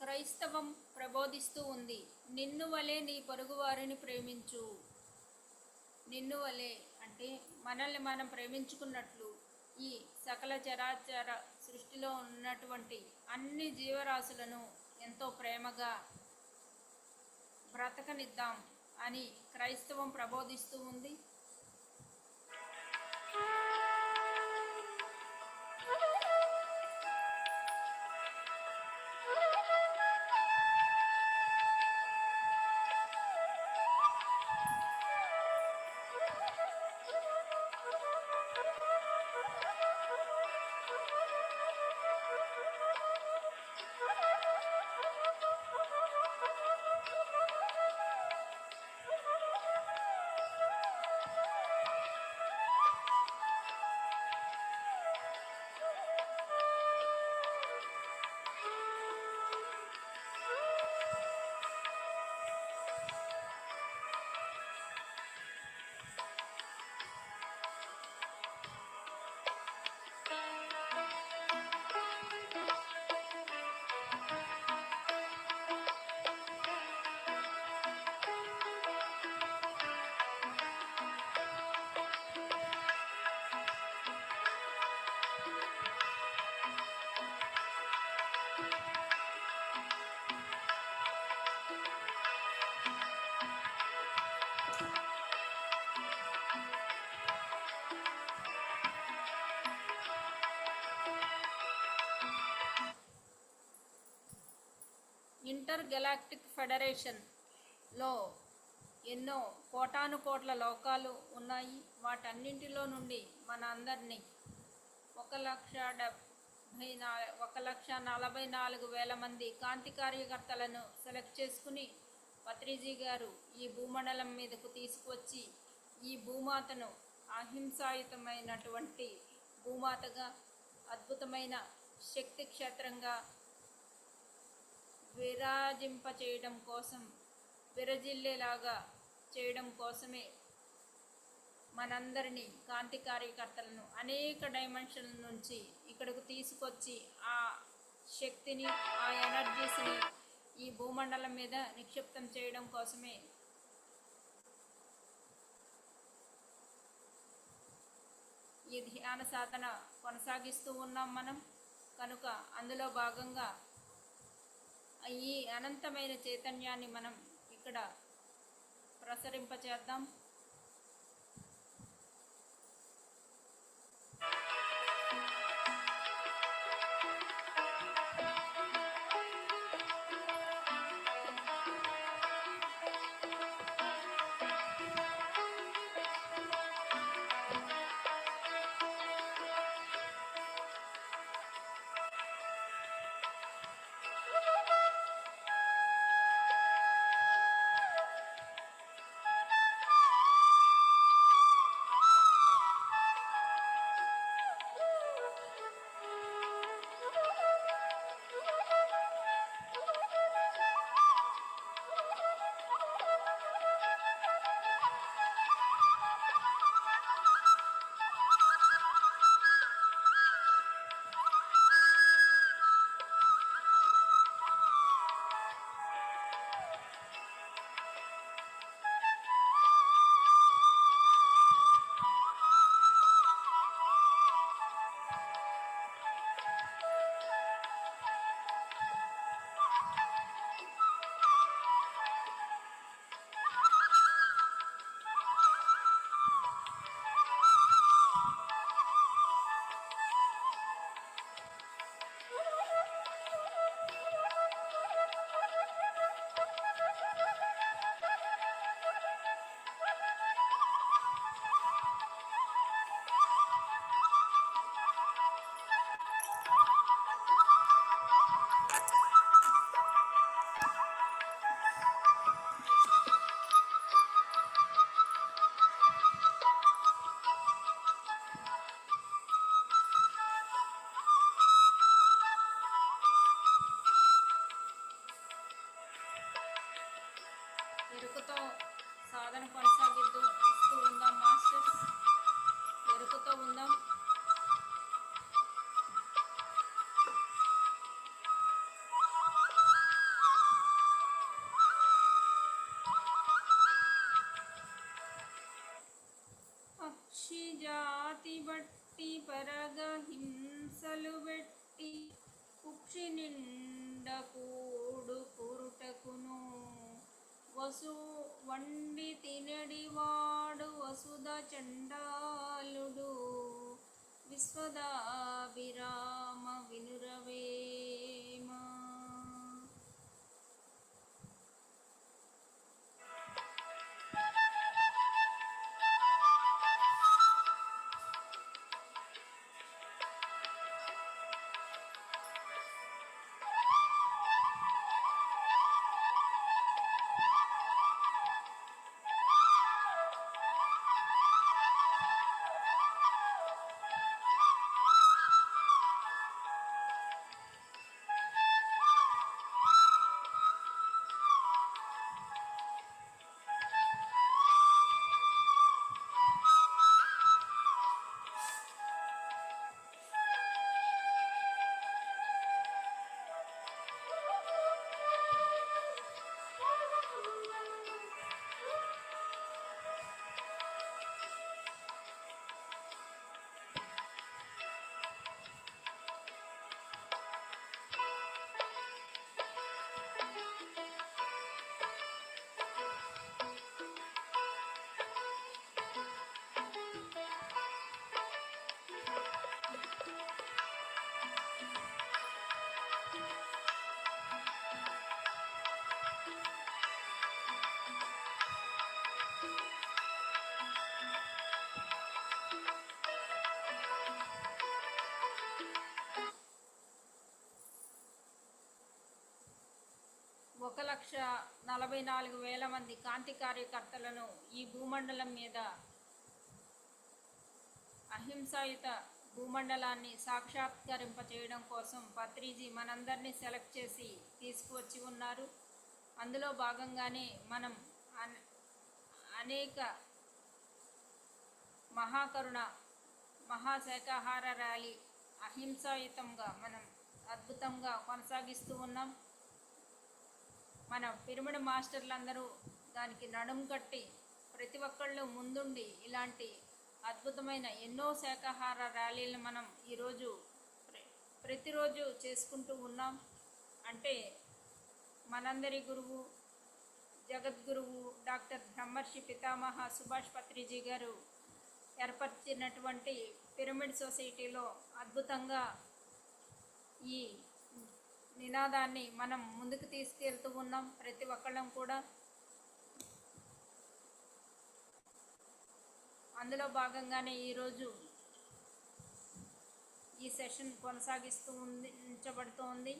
క్రైస్తవం ప్రబోధిస్తూ ఉంది, నిన్ను వలె నీ పొరుగువారిని ప్రేమించు. నిన్ను వలె అంటే మనల్ని మనం ప్రేమించుకున్నట్లు ఈ సకల చరాచర సృష్టిలో ఉన్నటువంటి అన్ని జీవరాశులను ఎంతో ప్రేమగా బ్రతకనిద్దాం అని క్రైస్తవం ప్రబోధిస్తూ ఉంది. ఇంటర్ గెలాక్టిక్ ఫెడరేషన్లో ఎన్నో కోటాను కోట్ల లోకాలు ఉన్నాయి. వాటన్నింటిలో నుండి మన అందరినీ 1,44,000 మంది కాంతి కార్యకర్తలను సెలెక్ట్ చేసుకుని పత్రిజీ గారు ఈ భూమండలం మీదకు తీసుకువచ్చి ఈ భూమాతను అహింసాయుతమైనటువంటి భూమాతగా, అద్భుతమైన శక్తి క్షేత్రంగా విరాజింపచేయడం కోసం, విరజిల్లేలాగా చేయడం కోసమే మనందరినీ కాంతి కార్యకర్తలను అనేక డైమెన్షన్ల నుంచి ఇక్కడకు తీసుకొచ్చి ఆ శక్తిని, ఆ ఎనర్జీస్ని ఈ భూమండలం మీద నిక్షిప్తం చేయడం కోసమే ఈ ధ్యాన సాధన కొనసాగిస్తూ ఉన్నాం మనం. కనుక అందులో భాగంగా ఈ అనంతమైన చైతన్యాన్ని మనం ఇక్కడ ప్రసరింపచేద్దాం. సాధన కొనసాగిస్తూ ఉందాం మాస్టర్స్. ఎరుకతో ఉందాం. పక్షి జాతి బట్టి పరగ హింసలు బట్టి కుక్షి నిండ కూడు పురుటకును వసు వండి తినడివాడు వసుధ చండాలుడు విశ్వదాభిరామ వినురవేమ. ఒక 1,44,000 మంది కాంతి కార్యకర్తలను ఈ భూమండలం మీద అహింసాయుత భూమండలాన్ని సాక్షాత్కరింపచేయడం కోసం పత్రిజీ మనందరినీ సెలెక్ట్ చేసి తీసుకువచ్చి ఉన్నారు. అందులో భాగంగానే మనం అనేక మహాకరుణ మహాశాకాహార ర్యాలీ అహింసాయుతంగా మనం అద్భుతంగా కొనసాగిస్తూ ఉన్నాం. మన పిరమిడ్ మాస్టర్లందరూ దానికి నడుం కట్టి ప్రతి ఒక్కళ్ళు ముందుండి ఇలాంటి అద్భుతమైన ఎన్నో శాకాహార ర్యాలీలను మనం ఈరోజు ప్రతిరోజు చేసుకుంటూ ఉన్నాం. అంటే మనందరి గురువు జగద్గురువు డాక్టర్ బ్రహ్మర్షి పితామహ సుభాష్ పత్రిజీ గారు ఏర్పరిచినటువంటి పిరమిడ్ సొసైటీలో అద్భుతంగా ఈ నినాదాన్ని మనం ముందుకు తీసుకెళ్తూ ఉన్నాం. ప్రతి ఒక్కళ్ళం కూడా అందులో భాగంగానే ఈరోజు ఈ సెషన్ ఉంచబడుతోంది.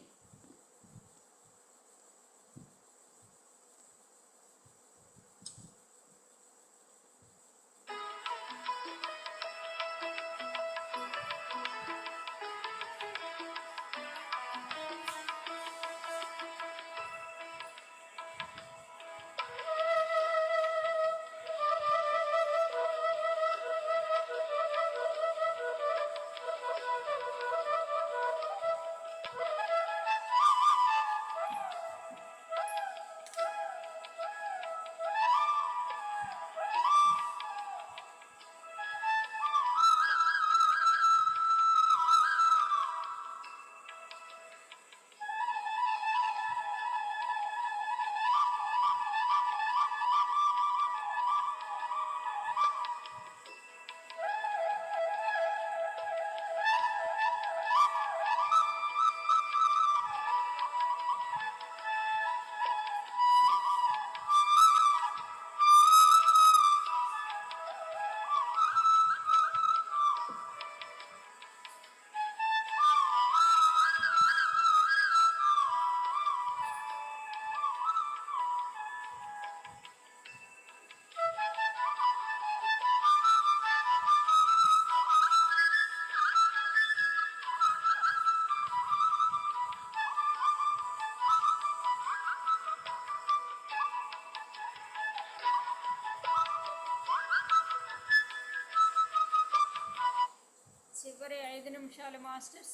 చివరి 5 నిమిషాలు మాస్టర్స్.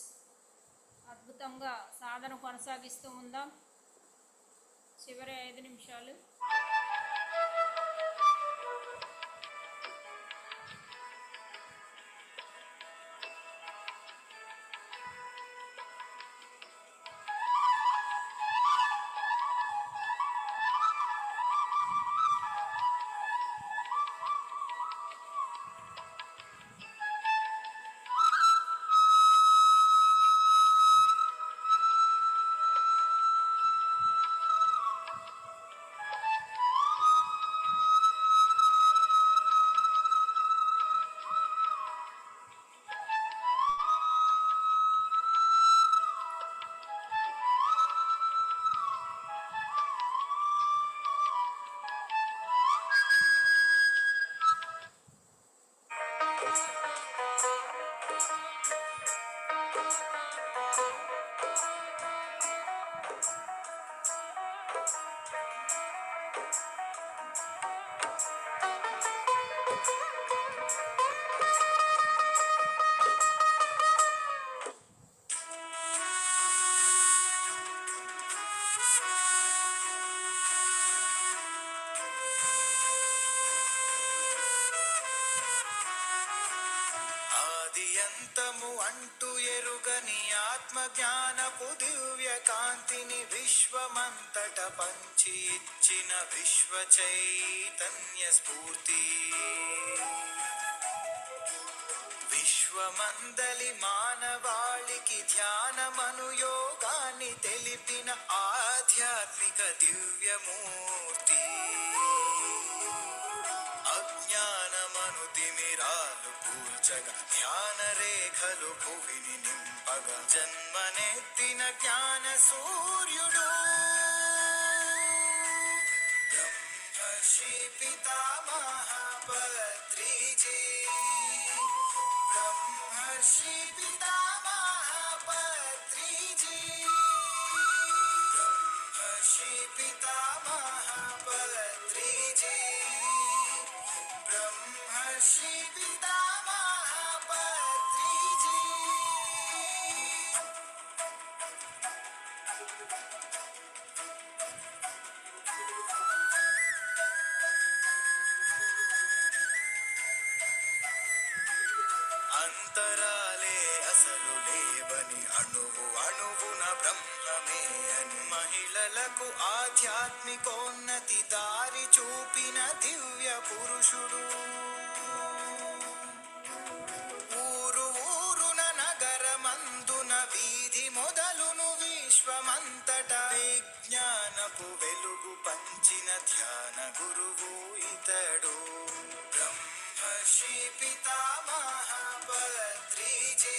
అద్భుతంగా సాధన కొనసాగిస్తూ ఉందాం. చివరి 5 నిమిషాలు. ఆదియంతము అంటూ ఎరుగని ఆత్మ జ్ఞానపు దివ్య కాంతిని విశ్వమంతట పంచి ఇచ్చిన విశ్వ చైతన్య స్ఫూర్తి. విశ్వమందలి మానవాళికి ధ్యానమను యోగాన్ని తెలిపిన ఆధ్యాత్మిక దివ్యమూర్తి. అజ్ఞానమను తిమిరాలు కూల్చగా జ్ఞాన రేఖలు భువిని నింపగా జన్మనెత్తిన జ్ఞాన సూర్యుడు బ్రహ్మర్షి పితామహ పత్రిజీ. బ్రహ్మర్షి పితామహ పత్రిజీ. బ్రహ్మర్షి పితామహ పత్రిజీ. బ్రహ్మర్షి పితామహ పత్రిజీ. అంతరాలే అసలు లేవని అణువు అణువున బ్రహ్మమే అని మహిళలకు ఆధ్యాత్మికోన్నతి దారి చూపిన దివ్య పురుషుడు. ఊరు ఊరున నగరమందున వీధి మొదలును విశ్వమంతట విజ్ఞానపు వెలుగు పంచిన ధ్యాన గురువు ఇతడు. బ్రహ్మర్షి పితామహ పత్రిజీ.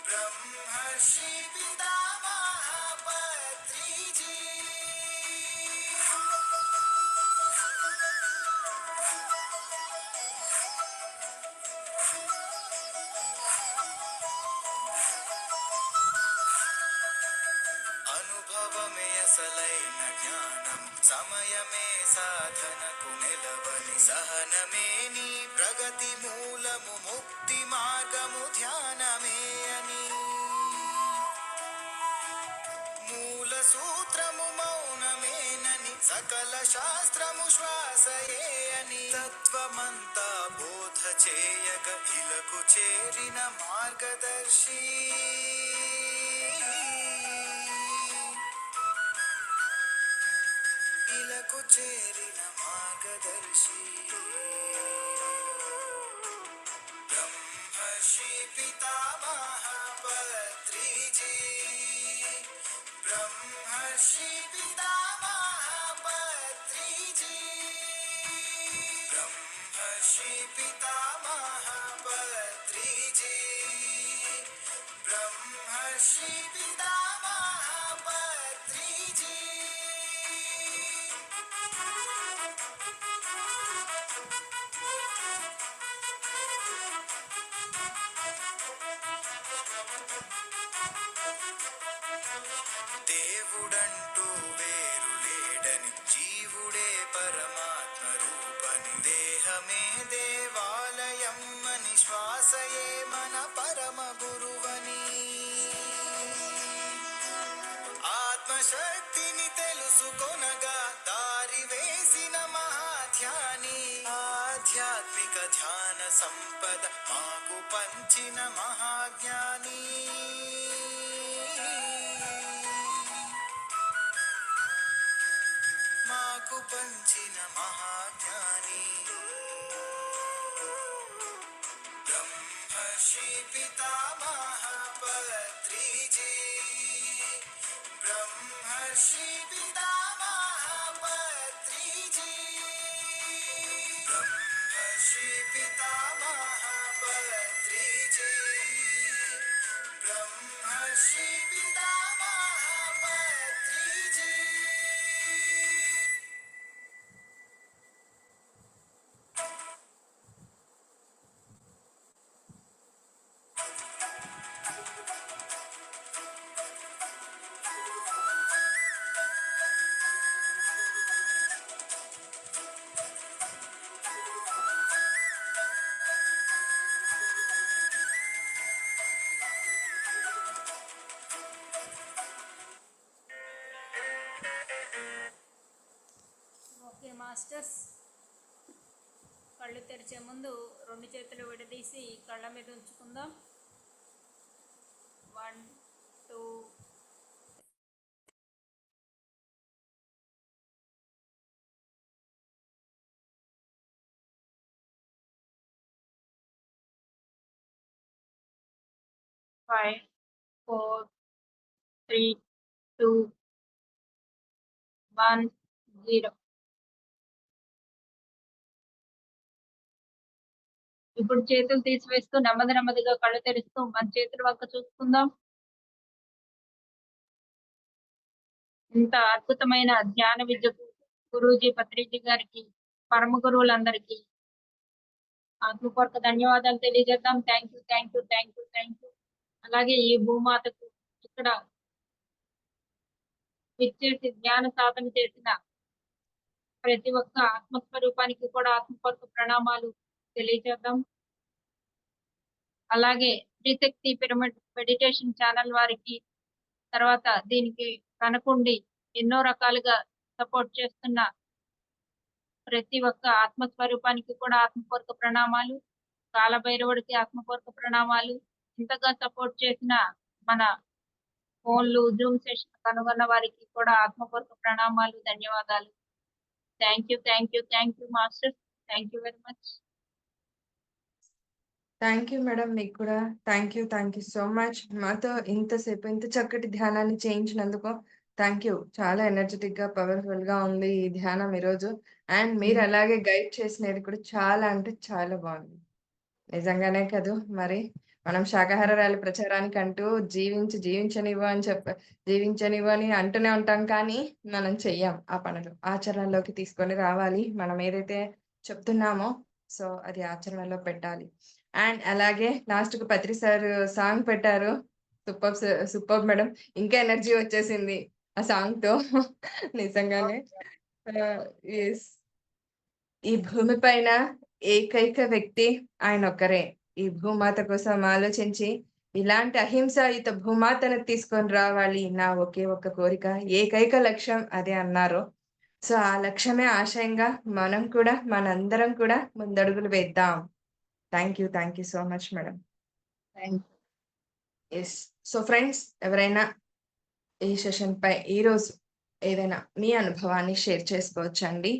బ్రహ్మర్షి పితామహ పత్రిజీ. అనుభవమే అసలైన జ్ఞానం, సమయమే సాధనకు నిలవని సహనమే నీ ప్రగతి మూలము, ముక్తి మార్గము ధ్యానమే అని. మూల సూత్రము మౌనమేనని, సకల శాస్త్రము శ్వాసయే అని తత్వమంతా బోధ చేయగ ఇలకు చేరిన మార్గదర్శి. ఇలకు చేరిన మార్గదర్శి. బ్రహ్మర్షి పితామహ పత్రిజీ. బ్రహ్మర్షి పితామహ పత్రిజీ. బ్రహ్మర్షి పితామహ పత్రిజీ. బ్రహ్మర్షి పితామహ పత్రిజీ. దేవుడంటూ వేరు లేడని, జీవుడే పరమాత్మ రూపని, దేహమే దేవాలయం అని, శ్వాసయే మన జ్ఞాని ఆధ్యాత్మిక ధ్యాన సంపద మాకు పంచిన మహాజ్ఞాని మాకు పంచిన మహాజ్ఞాని బ్రహ్మర్షి పితామహ పత్రిజీ బ్రహ్మర్షి పితామహ పత్రిజీ బ్రహ్మర్షి పితామహ పత్రిజీ బ్రహ్మర్షి పితామహ పత్రిజీ ఓకే మాస్టర్స్, కళ్ళు తెరిచే ముందు 2 చేతులు విడదీసి కళ్ళ మీద ఉంచుకుందాం. 1, 2. Five, 4, 3, 2, 1, 0. ఇప్పుడు చేతులు తీసివేస్తూ నెమ్మదిగా కళ్ళు తెరుస్తూ మన చేతుల వంక చూసుకుందాం. ఇంత అద్భుతమైన ధ్యాన విద్యకు గురూజీ పత్రిజీ గారికి, పరమ గురువులందరికీ ఆత్మపూర్వక ధన్యవాదాలు తెలియజేద్దాం. Thank you. అలాగే ఈ భూమాతకు ఇక్కడ విచ్చేసి జ్ఞాన సాధన చేసిన ప్రతి ఒక్క ఆత్మస్వరూపానికి కూడా ఆత్మపూర్వక ప్రణామాలు తెలియజేద్దాం. అలాగే త్రిశక్తి పిరమిడ్ మెడిటేషన్ ఛానల్ వారికి, తర్వాత దీనికి కనకుండి ఎన్నో రకాలుగా సపోర్ట్ చేస్తున్న ప్రతి ఒక్క ఆత్మస్వరూపానికి కూడా ఆత్మపూర్వక ప్రణామాలు. కాలభైరవుడికి ఆత్మపూర్వక ప్రణామాలు. ఇంతగా సపోర్ట్ చేసిన మన ఫోన్లు, జూమ్ సెషన్ కనుగొన్న వారికి కూడా ఆత్మపూర్వక ప్రణామాలు, ధన్యవాదాలు. Thank you masters. Thank you very much. Thank you madam, మీకు కూడా థ్యాంక్ యూ సో మచ్. మాతో ఇంతసేపు ఇంత చక్కటి ధ్యానాన్ని చేయించినందుకు థ్యాంక్ యూ. చాలా ఎనర్జెటిక్ గా పవర్ఫుల్ గా ఉంది ఈ ధ్యానం ఈరోజు. అండ్ మీరు అలాగే గైడ్ చేసినది కూడా చాలా అంటే చాలా బాగుంది. నిజంగానే కదూ. మరి మనం శాకాహార ర్యాలీ ప్రచారానికి అంటూ జీవించనివ్వు అని అంటూనే ఉంటాం, కానీ మనం చెయ్యం ఆ పనులు. ఆచరణలోకి తీసుకొని రావాలి మనం ఏదైతే చెప్తున్నామో. సో అది ఆచరణలో పెట్టాలి. అండ్ అలాగే లాస్ట్ కు పత్రి సార్ సాంగ్ పెట్టారు. సూపర్ మేడం, ఇంకా ఎనర్జీ వచ్చేసింది ఆ సాంగ్ తో. నిజంగానే ఎస్. ఈ భూమి పైన ఏకైక వ్యక్తి ఆయన ఒక్కరే. ఈ భూమాత కోసం ఆలోచించి ఇలాంటి అహింసాయుత భూమాతను తీసుకొని రావాలి, నా ఒకే ఒక్క కోరిక, ఏకైక లక్ష్యం అదే అన్నారు. సో ఆ లక్ష్యమే ఆశయంగా మనందరం కూడా ముందడుగులు వేద్దాం. Thank you so much madam. Yes. So friends, ఎవరైనా ఈ సెషన్ పై ఈరోజు ఏదైనా మీ అనుభవాన్ని షేర్ చేసుకోవచ్చండి.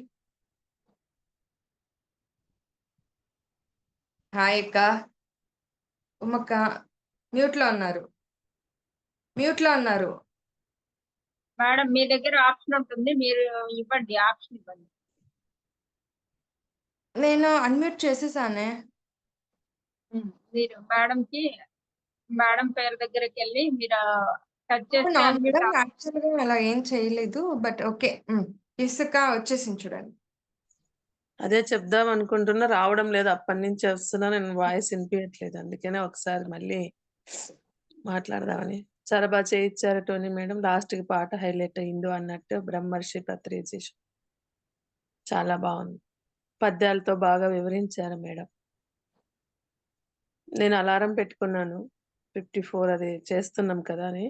హాయ్ అక్క. ఉమ్మక్క మ్యూట్ లో ఉన్నారు. మేడం, మీ దగ్గర ఆప్షన్ ఉంటుంది, మీరు ఇవ్వండి, ఆప్షన్ ఇవ్వండి. నేను అన్మ్యూట్ చేసేసానే. మీరు మేడం పేరు దగ్గరికి వెళ్ళి మీరు టచ్ చేస్తే unmute యాక్చువల్గా అలా ఏం చేయలేదు, బట్ ఓకే. ఇసుక వచ్చేసింది చూడండి. అదే చెప్దాం అనుకుంటున్నా, రావడం లేదు. అప్పటి నుంచి వస్తున్నా, నేను వాయిస్ వినిపించట్లేదు. అందుకనే ఒకసారి మళ్ళీ మాట్లాడదామని. చాలా బాగా చేయించారు టోనీ మేడం. లాస్ట్ కి పాట హైలైట్ అయిందో అన్నట్టు బ్రహ్మర్షి పత్రిజీ చాలా బాగుంది. పద్యాలతో బాగా వివరించారు మేడం. నేను అలారం పెట్టుకున్నాను 54 అది చేస్తున్నాం కదా అని,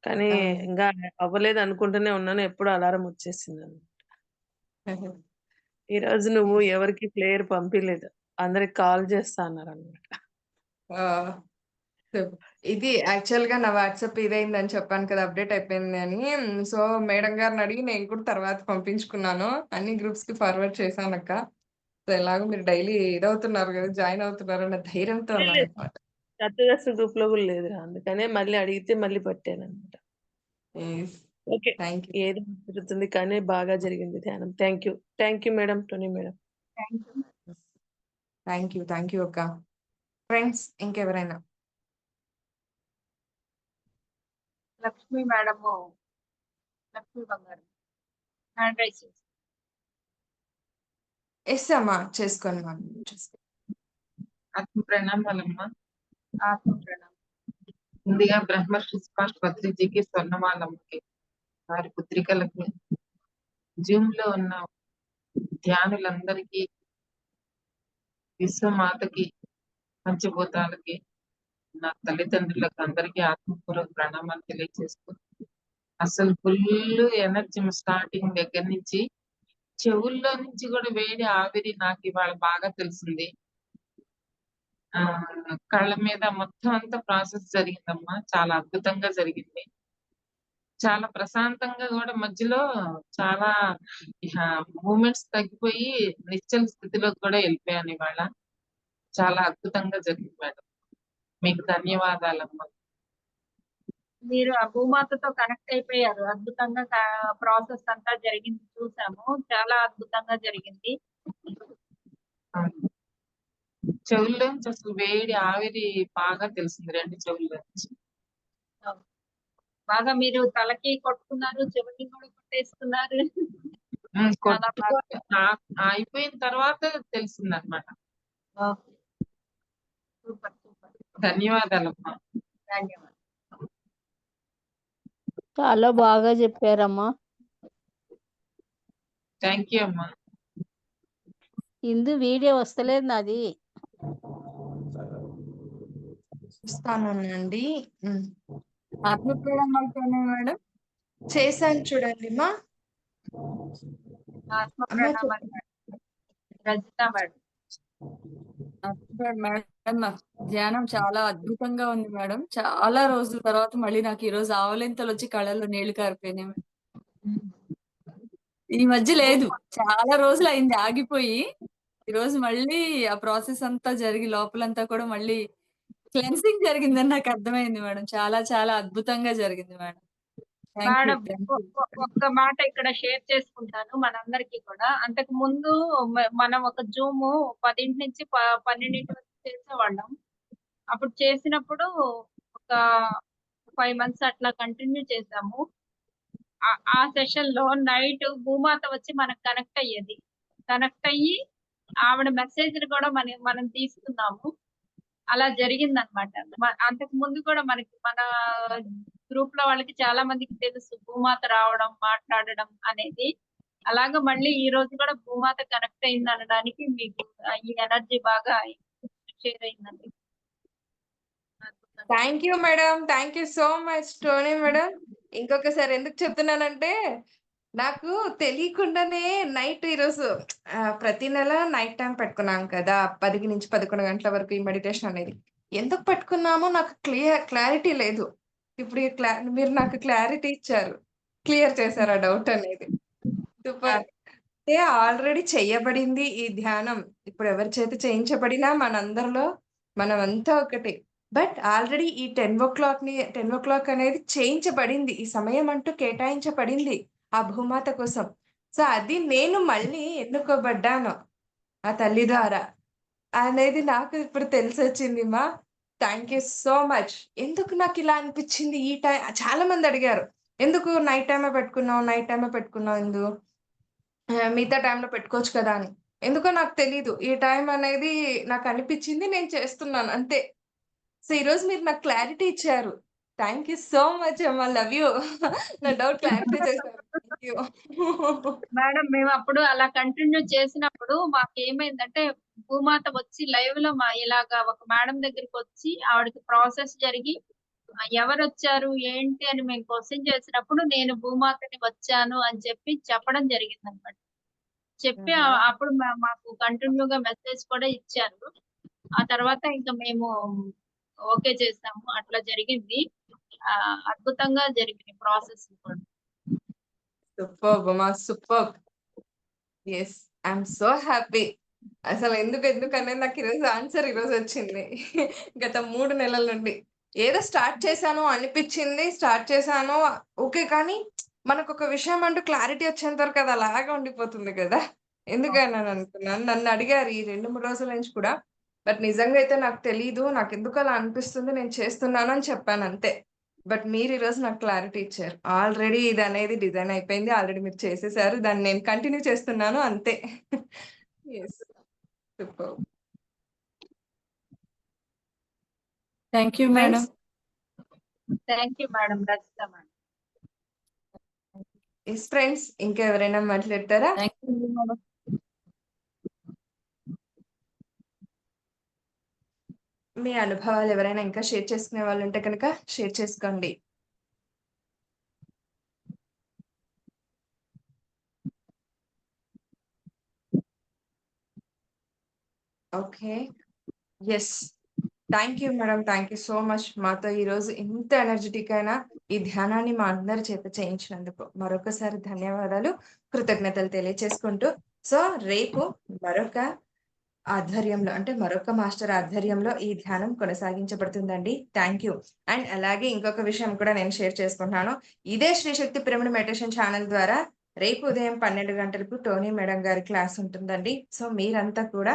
కానీ ఇంకా అవ్వలేదు అనుకుంటూనే ఉన్నాను. ఎప్పుడు అలారం వచ్చేసింది. ఈరోజు నువ్వు ఎవరికి ప్లేయర్ పంపిలేదు. అందరికి కాల్ చేస్తా అన్నారన్నమాట. ఆ! ఇది యాక్చువల్‌గా నా వాట్సాప్ ఇదయిందని చెప్పాను కదా! అప్‌డేట్ అయిపోయింది అని. సో, మేడం గారిని అడిగి నేను కూడా తర్వాత పంపించుకున్నాను. అన్ని గ్రూప్స్‌కి ఫార్వర్డ్ చేశానక్క. సో, ఎలాగో మీరు డైలీ ఇదవుతున్నారు గదా! జాయిన్ అవుతున్నారన్న ధైర్యంతో లేదు. ఉన్నానన్నమాట. చక్కదర్శన గ్రూప్‌లో కూడా లేదురా. అందుకనే మళ్ళీ అడిగితే మళ్ళీ పట్టానన్నమాట. యెస్. ఓకే. Thank you. ఏదో జరుగుతుంది కానీ బాగా జరిగింది ధ్యానం. Thank you. Thank you madam. Tony madam. Thank you. Thank you అక్క. ఫ్రెండ్స్ ఇంకెవరైనా? లక్ష్మి మేడము లక్ష్మి బంగారు హ్యాండ్ రైజ్ చేసి యెస్ అమ్మా. చేసుకోండి మ్యామ్. ఆత్మ ప్రణామాలమ్మా. ఆత్మ ప్రణామం. ముందుగా బ్రహ్మర్షి సుభాష్ పత్రిజీకి, స్వర్ణమాలమ్మకి, వారి పుత్రికలకి, జూమ్ లో ఉన్న ధ్యానులందరికీ, విశ్వమాతకి, పంచభూతాలకి, నా తల్లిదండ్రులకు అందరికీ ఆత్మపూర్వక ప్రణామాలు తెలియజేస్తూ, అసలు ఫుల్ ఎనర్జీ స్టార్టింగ్ దగ్గర నుంచి చెవుల్లో నుంచి కూడా వేడి ఆవిరి నాకు ఇవాళ బాగా తెలిసింది. కళ్ళ మీద మొత్తం అంతా ప్రాసెస్ జరిగిందమ్మా. చాలా అద్భుతంగా జరిగింది. చాలా ప్రశాంతంగా కూడా మధ్యలో చాలా మూమెంట్స్ తగ్గిపోయి నిశ్చల స్థితిలోకి కూడా వెళ్ళిపోయాను ఇవాళ. చాలా అద్భుతంగా జరిగింది మేడం. మీకు ధన్యవాదాలమ్మా. మీరు ఆ భూమాతతో కనెక్ట్ అయిపోయారు. అద్భుతంగా ప్రాసెస్ అంతా జరిగింది చూసాము. చాలా అద్భుతంగా జరిగింది. చెవుల్లోంచి అసలు వేడి ఆవిరి బాగా తెలిసింది 2 చెవుల్లోంచి. బాగా మీరు తలకి కొట్టుకున్నారు, చెవికి కూడా కొట్టేసుకున్నారు. చాలా బాగా అయిపోయిన తర్వాత తెలిసిందన్నమాట. Super super. ధన్యవాదాలమ్మా. ధన్యవాదాలు. చాలా బాగా చెప్పారమ్మా. థ్యాంక్ యూ అమ్మా. ఇందు వీడియో వస్తలేదు నాది. ఇస్తానండి. ఆత్మ ప్రణామాలు మేడం. చేశాను చూడండి మా. ఆత్మ ప్రణామాలు మేడం. రజిత మేడం. మేడం నాకు ధ్యానం చాలా అద్భుతంగా ఉంది మేడం. చాలా రోజుల తర్వాత మళ్ళీ నాకు ఈ రోజు ఆవలింతలు వచ్చి కళ్ళల్లో నీళ్లు కారిపోయినాయి మేడం. ఈ మధ్య లేదు, చాలా రోజులు అయింది ఆగిపోయి. ఈ రోజు మళ్ళీ ఆ ప్రాసెస్ అంతా జరిగి లోపలంతా కూడా మళ్ళీ క్లెన్సింగ్ జరిగిందని నాకు అర్థమైంది మేడం. చాలా చాలా అద్భుతంగా జరిగింది మేడం. మేడం ఒక్క మాట ఇక్కడ షేర్ చేసుకుంటాను మనందరికీ కూడా. అంతకు ముందు మనం ఒక జూమ్ 10 నుంచి 12 వరకు చేసేవాళ్ళం. అప్పుడు చేసినప్పుడు ఒక 5 మంత్స్ అట్లా కంటిన్యూ చేసాము. ఆ సెషన్ లో నైట్ భూమాత వచ్చి మనకు కనెక్ట్ అయ్యేది. కనెక్ట్ అయ్యి ఆవిడ మెసేజ్ కూడా మనం తీసుకున్నాము. అలా జరిగిందనమాట. అంతకు ముందు కూడా మనకి మన గ్రూప్ లో వాళ్ళకి చాలా మందికి తెలుసు భూమాత రావడం, మాట్లాడడం అనేది. అలాగా మళ్ళీ ఈ రోజు కూడా భూమాత కనెక్ట్ అయింది అనడానికి మీకు ఈ ఎనర్జీ బాగా షేర్ అయిందండి. Thank you madam. Thank you so much Tony madam. ఇంకొకసారి ఎందుకు చెప్తున్నానంటే నాకు తెలియకుండానే నైట్ ఈరోజు ప్రతి నెల నైట్ టైం పెట్టుకున్నాం కదా 10 నుంచి 11 గంటల వరకు ఈ మెడిటేషన్ అనేది. ఎందుకు పెట్టుకున్నామో నాకు క్లారిటీ లేదు. ఇప్పుడు మీరు నాకు క్లారిటీ ఇచ్చారు. క్లియర్ చేశారు ఆ డౌట్ అనేది. సూపర్. అంటే ఆల్రెడీ చెయ్యబడింది ఈ ధ్యానం. ఇప్పుడు ఎవరి చేత చేయించబడినా మనందరిలో మనమంతా ఒకటే. బట్ ఆల్రెడీ ఈ 10:00 అనేది చేయించబడింది. ఈ సమయం అంటూ కేటాయించబడింది ఆ భూమాత కోసం. సో, అది నేను మళ్ళీ ఎన్నుకోబడ్డాను ఆ తల్లి ద్వారా అనేది నాకు ఇప్పుడు తెలిసొచ్చింది మా. Thank you so much. ఎందుకు నాకు ఇలా అనిపించింది ఈ చాలా మంది అడిగారు. ఎందుకు నైట్ టైమే పెట్టుకున్నావు ఇందు? మిగతా టైంలో పెట్టుకోవచ్చు కదా అని. ఎందుకో నాకు తెలీదు. ఈ టైం అనేది నాకు అనిపించింది. నేను చేస్తున్నాను అంతే. సో, ఈరోజు మీరు నాకు క్లారిటీ ఇచ్చారు. థ్యాంక్ యూ సో మచ్ అమ్మా. Love you. నా డౌట్ క్లారిఫై చేశారు. Thank you. మేడం మేము అప్పుడు అలా కంటిన్యూ చేసినప్పుడు మాకేమైందంటే భూమాత వచ్చి లైవ్ లో ఇలాగా ఒక మేడం దగ్గరికి వచ్చి ఆవిడకి ప్రాసెస్ జరిగి ఎవరు వచ్చారు ఏంటి అని మేము క్వశ్చన్ చేసినప్పుడు నేను భూమాతని వచ్చాను అని చెప్పి చెప్పడం జరిగింది అనమాట. చెప్పి ఆహా! అప్పుడు మాకు కంటిన్యూగా మెసేజ్ కూడా ఇచ్చారు. ఆ తర్వాత ఇంకా మేము ఓకే చేసాము. అట్లా జరిగింది. అద్భుతంగా జరిగింది ప్రాసెస్ కూడా. సూపర్బ్ అమ్మా! Superb. Yes. I'm so happy. అసలు ఎందుకనేది నాకు ఈరోజు ఆన్సర్ ఈరోజొచ్చింది. గత 3 నెలల నుండి. ఏదో స్టార్ట్ చేశాను అనిపిచ్చింది. స్టార్ట్ చేశాను ఓకే. కానీ మనకొక విషయం అంటూ క్లారిటీ వచ్చేంత వరకు అది అలాగే ఉండిపోతుంది కదా! ఎందుకనని అనుకున్నాను. నన్ను అడిగారు ఈ 2, 3 రోజుల నుంచి కూడా. బట్ నిజంగా అయితే నాకు తెలీదు. నాకెందుకో అలా అనిపిస్తుంది. నేను చేస్తున్నాను అని చెప్పాను అంతే. బట్ మీరు ఈరోజు నాకు క్లారిటీ ఇచ్చారు. ఆల్రెడీ ఇదనేది డిజైన్ అయిపోయింది. ఆల్రెడీ మీరు చేసేసారు. దాన్ని నేను కంటిన్యూ చేస్తున్నాను అంతే. Yes. Superb. Thank you madam. Friends thank you madam. Rachitha madam. Yes friends ఇంకా ఎవరైనా మాట్లాడతారా? Thank you madam. మీ అనుభవాలు ఎవరైనా ఇంకా షేర్ చేసుకునే వాళ్ళు ఉంటే కనుక షేర్ చేసుకోండి. Okay. Yes. Thank you madam. Thank you so much. మాతో ఈరోజు ఇంత ఎనర్జిటిక్ అయిన ఈ ధ్యానాన్ని మా అందరి చేత చేయించినందుకు మరొకసారి ధన్యవాదాలు, కృతజ్ఞతలు తెలియచేసుకుంటూ సో రేపు మరొక ఆధ్వర్యంలో అంటే మరొక మాస్టర్ ఆధ్వర్యంలో ఈ ధ్యానం కొనసాగించబడుతుందండి. Thank you. అండ్ అలాగే ఇంకొక విషయం కూడా నేను షేర్ చేసుకుంటున్నాను. ఇదే Shri Shakti pyramid meditation channel ద్వారా రేపు ఉదయం 12 గంటలకు టోనీ మేడం గారి క్లాస్ ఉంటుందండి. సో మీరంతా కూడా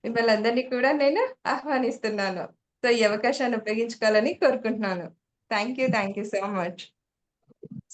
మిమ్మల్ని అందరినీ కూడా నేను ఆహ్వానిస్తున్నాను. సో ఈ అవకాశాన్ని ఉపయోగించుకోవాలని కోరుకుంటున్నాను. Thank you so much.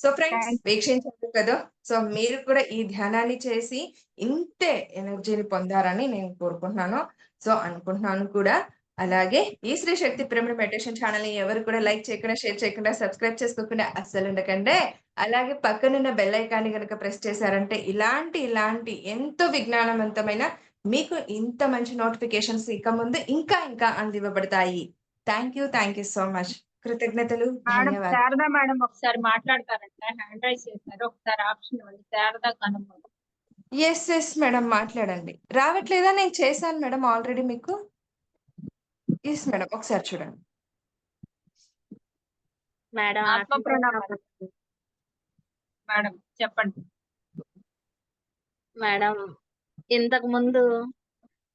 So friends వీక్షించారు కదా! సో మీరు కూడా ఈ ధ్యానాన్ని చేసి ఇంతే ఎనర్జీని పొందారని నేను కోరుకుంటున్నాను. సో అనుకుంటున్నాను కూడా. అలాగే ఈ శ్రీ శక్తి పిరమిడ్ మెడిటేషన్ ఛానల్‌ని ఎవరు కూడా లైక్ చేయకుండా, షేర్ చేయకుండా, సబ్స్క్రైబ్ చేసుకోకుండా అస్సలు ఉండకండే. అలాగే పక్కనున్న బెల్ ఐకాన్‌ని గనుక ప్రెస్ చేశారంటే ఇలాంటి ఎంతో విజ్ఞానవంతమైన మీకు ఇంత మంచి నోటిఫికేషన్స్ ఇక ముందు ఇంకా అందివ్వబడతాయి. Thank you so much. కృతజ్ఞతలు. మేడం ధన్యవాదాలు. శారదా మేడం ఒకసారి మాట్లాడతారంట. హ్యాండ్ రైజ్ చేశారు. ఒకసారి ఆప్షన్ ఇవ్వండి. శారదా కనుమ. యెస్ మేడం మాట్లాడండి. రావట్లేదా? నేను చేశాను మేడం ఆల్రెడీ మీకు. యెస్ మేడం ఒకసారి చూడండి. మేడం ఆత్మ ప్రణామాలు. మేడం చెప్పండి. మేడం ఇంతకు ముందు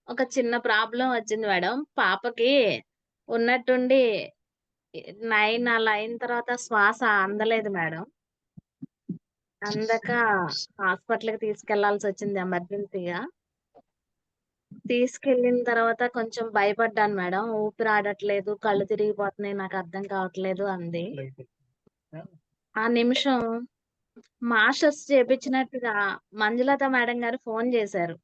ఒక చిన్న ప్రాబ్లం వచ్చింది మేడం. పాపకి ఉన్నట్టుండి 9 అలా అయిన తర్వాత శ్వాస అందలేదు మేడం. అందక హాస్పిటల్‌కి తీసుకెళ్లాల్సి వచ్చింది ఎమర్జెన్సీగా. తీసుకెళ్ళిన తర్వాత కొంచెం భయపడ్డాను మేడం. ఊపిరి ఆడట్లేదు, కళ్ళు తిరిగిపోతున్నాయి, నాకు అర్థం కావట్లేదు అంది. ఆ నిమిషం మాస్టర్స్ చేపించినట్టుగా మంజులత మేడం గారు ఫోన్ చేశారు.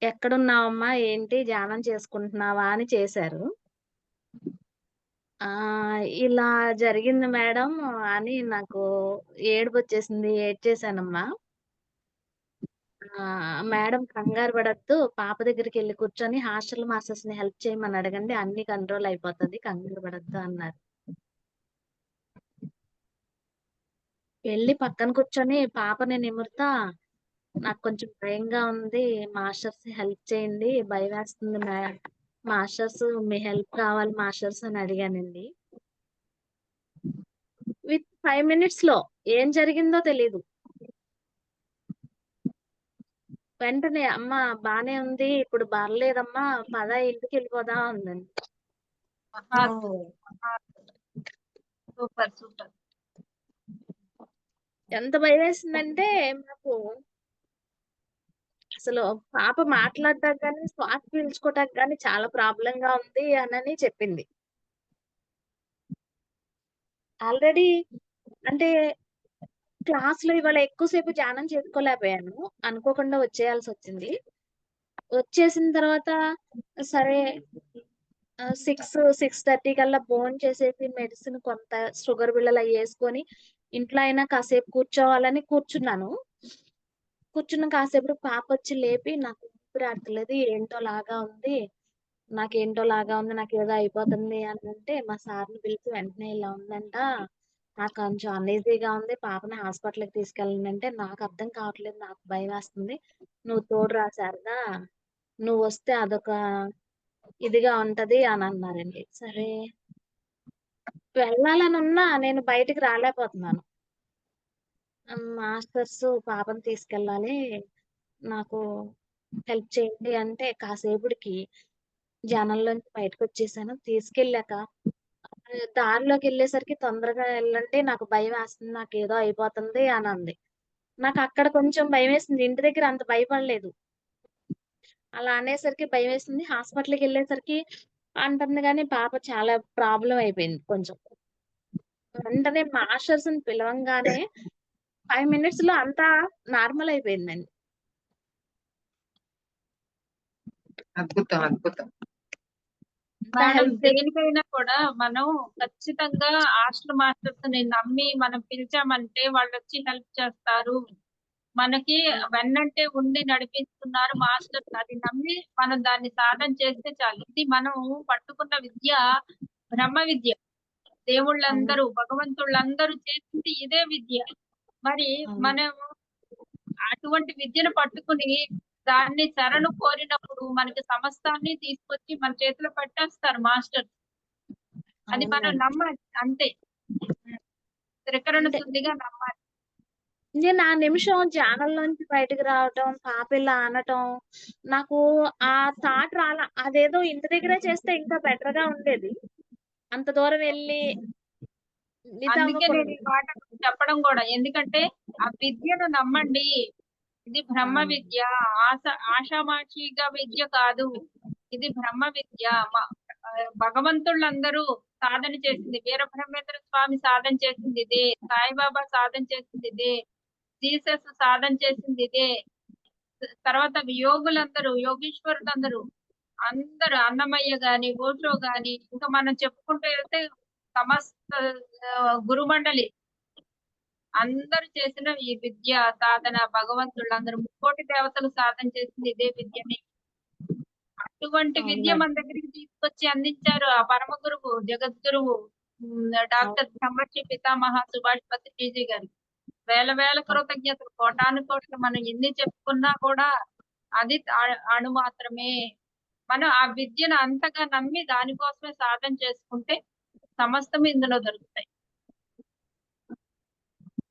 ఎక్కడున్నావమ్మా? ఏంటి ధ్యానం చేసుకుంటున్నావా? అని చేశారు. ఇలా జరిగింది మేడం అని నాకు ఏడుపొచ్చేసింది. ఏడ్చేశానమ్మా. మేడం కంగారు పడొద్దు. పాప దగ్గరికెళ్లి కూర్చొని హాస్టల్ మాస్టర్స్‌ని హెల్ప్ చేయమని అడగండి. అన్నీ కంట్రోల్ అయిపోతది. కంగారు పడొద్దు అన్నారు. వెళ్లి పక్కన కూర్చొని పాపని నిమురుతా నాకు కొంచెం భయంగా ఉంది. మాస్టర్స్ హెల్ప్ చేయండి. భయమేస్తుంది మాస్టర్స్ మీ హెల్ప్ కావాలి మాస్టర్స్ అని అడిగానండి. విత్ 5 మినిట్స్‌లో ఏం జరిగిందో తెలీదు. వెంటనే అమ్మ బానే ఉంది. ఇప్పుడు పర్లేదమ్మా. పద ఇంటికెళ్ళిపోదాం అందండి. Super super. ఎంత భయమేసిందంటే నాకు అసలు పాప మాట్లాడడానికి గాని, శ్వాస పీల్చుకోవడానికి గాని చాలా ప్రాబ్లమ్‌గా ఉంది అనని చెప్పింది. ఆల్రెడీ అంటే క్లాస్‌లో ఇవాళ ఎక్కువ సేపు ధ్యానం చేసుకోలేకపోయాను. అనుకోకుండా వచ్చేయాల్సొచ్చింది. వచ్చేసిన తర్వాత సరే 6:30 కల్లా భోంచేసేసి మెడిసిన్ కొంత షుగర్ బిళ్ళలు అయ్యేసుకొని ఇంట్లో అయినా కాసేపు కూర్చోవాలని కూర్చున్నాను. కూర్చున్న కాసేపటికి పాపొచ్చి లేపి నాకు ఊపిరి ఆడతలేదు. నాకేంటో లాగా ఉంది. నాకేదో అయిపోతుంది అనంటే మా సార్‌ని పిలిచి వెంటనే ఇలా ఉందంట. నాకు కొంచెం అన్‌ఈజీగా ఉంది. పాపని హాస్పిటల్‌కి తీసుకెళ్ళాలంటే నాకు అర్థం కావట్లేదు. నాకు భయమేస్తుంది. నువ్వు తోడు రా శారదా! నువ్వొస్తే అదొక ఇదిగా ఉంటది అని అన్నారండి. సరే వెళ్ళాలనున్నా నేను బయటికి రాలేకపోతున్నాను. మాస్టర్స్ పాపని తీసుకెళ్ళాలి. నాకు హెల్ప్ చేయండి అంటే కాసేపటికి జనంలోంచి బయటకొచ్చేసాను. తీసుకెళ్ళాక దారిలోకెళ్ళేసరికి తొందరగా ఎళ్ళండి. నాకు భయమేస్తుంది. నాకేదో అయిపోతుంది అనంది. నాకక్కడ కొంచెం భయమేసింది. ఇంటి దగ్గర అంత భయపడలేదు. అలా అనేసరికి భయమేసింది. హాస్పిటల్‌కెళ్ళేసరికి అంటుంది గానీ పాప చాలా ప్రాబ్లమ్ అయిపోయింది కొంచెం. వెంటనే మాస్టర్స్‌ని పిలవంగానే 5 మినిట్స్‌లో అంతా నార్మల్ అయిపోయిందండి. అద్భుతం. అద్భుతం. అంత మేడం హెల్ప్ దేనికైనా కూడా మనం ఖచ్చితంగా హాస్టల్ మాస్టర్స్‌ని నమ్మి మనం పిలిచామంటే వాళ్ళొచ్చి హెల్ప్ చేస్తారు. మనకి వెన్నంటే ఉండి నడిపిస్తున్నారు మాస్టర్స్. అది నమ్మి మనం దాన్ని సాధన చేస్తే చాలు. ఇది మనం పట్టుకున్న విద్య బ్రహ్మ విద్య. దేవుళ్ళందరూ, భగవంతుళ్ళందరూ చేసింది ఇదే విద్య. మరి మనం అటువంటి విద్యను పట్టుకుని దాన్ని శరణు కోరినప్పుడు మనకి సమస్తాన్ని తీసుకొచ్చి మన చేతిలో పెట్టేస్తారు మాస్టర్. అది అవును మనం మేడం. నమ్మాలి అంతే. త్రికరణ అంటే శుద్ధిగా నమ్మాలి. నేను ఆ నిమిషం ధ్యానంలోంచి బయటకి రావటం, పాప ఇలా అనటం, నాకు ఆ థాట్ రాలా. అదేదో ఇంటి దగ్గరే చేస్తే ఇంకా బెటర్‌గా ఉండేది. అంత దూరం వెళ్లి అందుకే నేను ఇదవ్వకుండా. ఈ మాట చెప్పడం కూడా. ఎందుకంటే ఆ విద్యను నమ్మండి. ఇది బ్రహ్మ అవును. విద్య. ఆషామాషిగా విద్య కాదు. ఇది బ్రహ్మ విద్య. భగవంతుళ్ళందరూ సాధన చేసింది. వీరబ్రహ్మేంద్ర స్వామి సాధన చేసింది ఇదే. సాయిబాబా సాధన చేసింది ఇదే. జీసస్ సాధన చేసింది ఇదే. తర్వాత యోగులందరూ, యోగీశ్వరులందరూ అందరూ అన్నమయ్య గాని, ఓషో గాని ఇంకా మనం చెప్పుకుంటూ వెళ్తే సమస్త గురుమండలి అందరూ చేసిన ఈ విద్య సాధన భగవంతుళ్ళందరూ ముక్కోటి దేవతలు సాధన చేసింది ఇదే విద్యని. అటువంటి అవును విద్య మేడం. మన దగ్గరికి తీసుకొచ్చి అందించారు ఆ పరమ గురువు, జగద్గురువు డాక్టర్ బ్రహ్మర్షి పితామహ సుభాష్ పత్రిజీ గారు. వేల వేల కృతజ్ఞతలు, కోటాను కోట్లు మనం ఎన్ని చెప్పుకున్నా కూడా అది అణు మాత్రమే. మనం ఆ విద్యను అంతగా నమ్మి దానికోసమే సాధన చేసుకుంటే సమస్తం ఇందులో దొరుకుతాయి.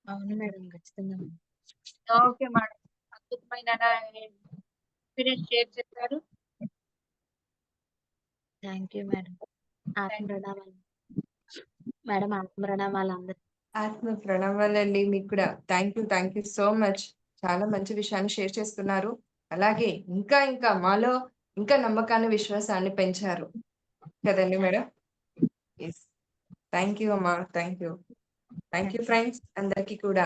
అవును మేడం. ఖచ్చితంగా. Okay madam. అద్భుతమైన ఎక్స్పీరియన్స్ షేర్ చేశారు. Thank you madam. ఆత్మప్రణామాలు. మేడం ఆత్మప్రణామాలు అందరికి. ఆత్మ ప్రణామాలండి మీకు కూడా. Thank you so much. చాలా మంచి విషయాన్ని షేర్ చేసుకున్నారు. అలాగే ఇంకా ఇంకా మాలో ఇంకా నమ్మకాన్ని, విశ్వాసాన్ని పెంచారు కదండి మేడం. ఎస్. థ్యాంక్ యూ అమ్మా. థ్యాంక్ యూ ఫ్రెండ్స్ అందరికీ కూడా.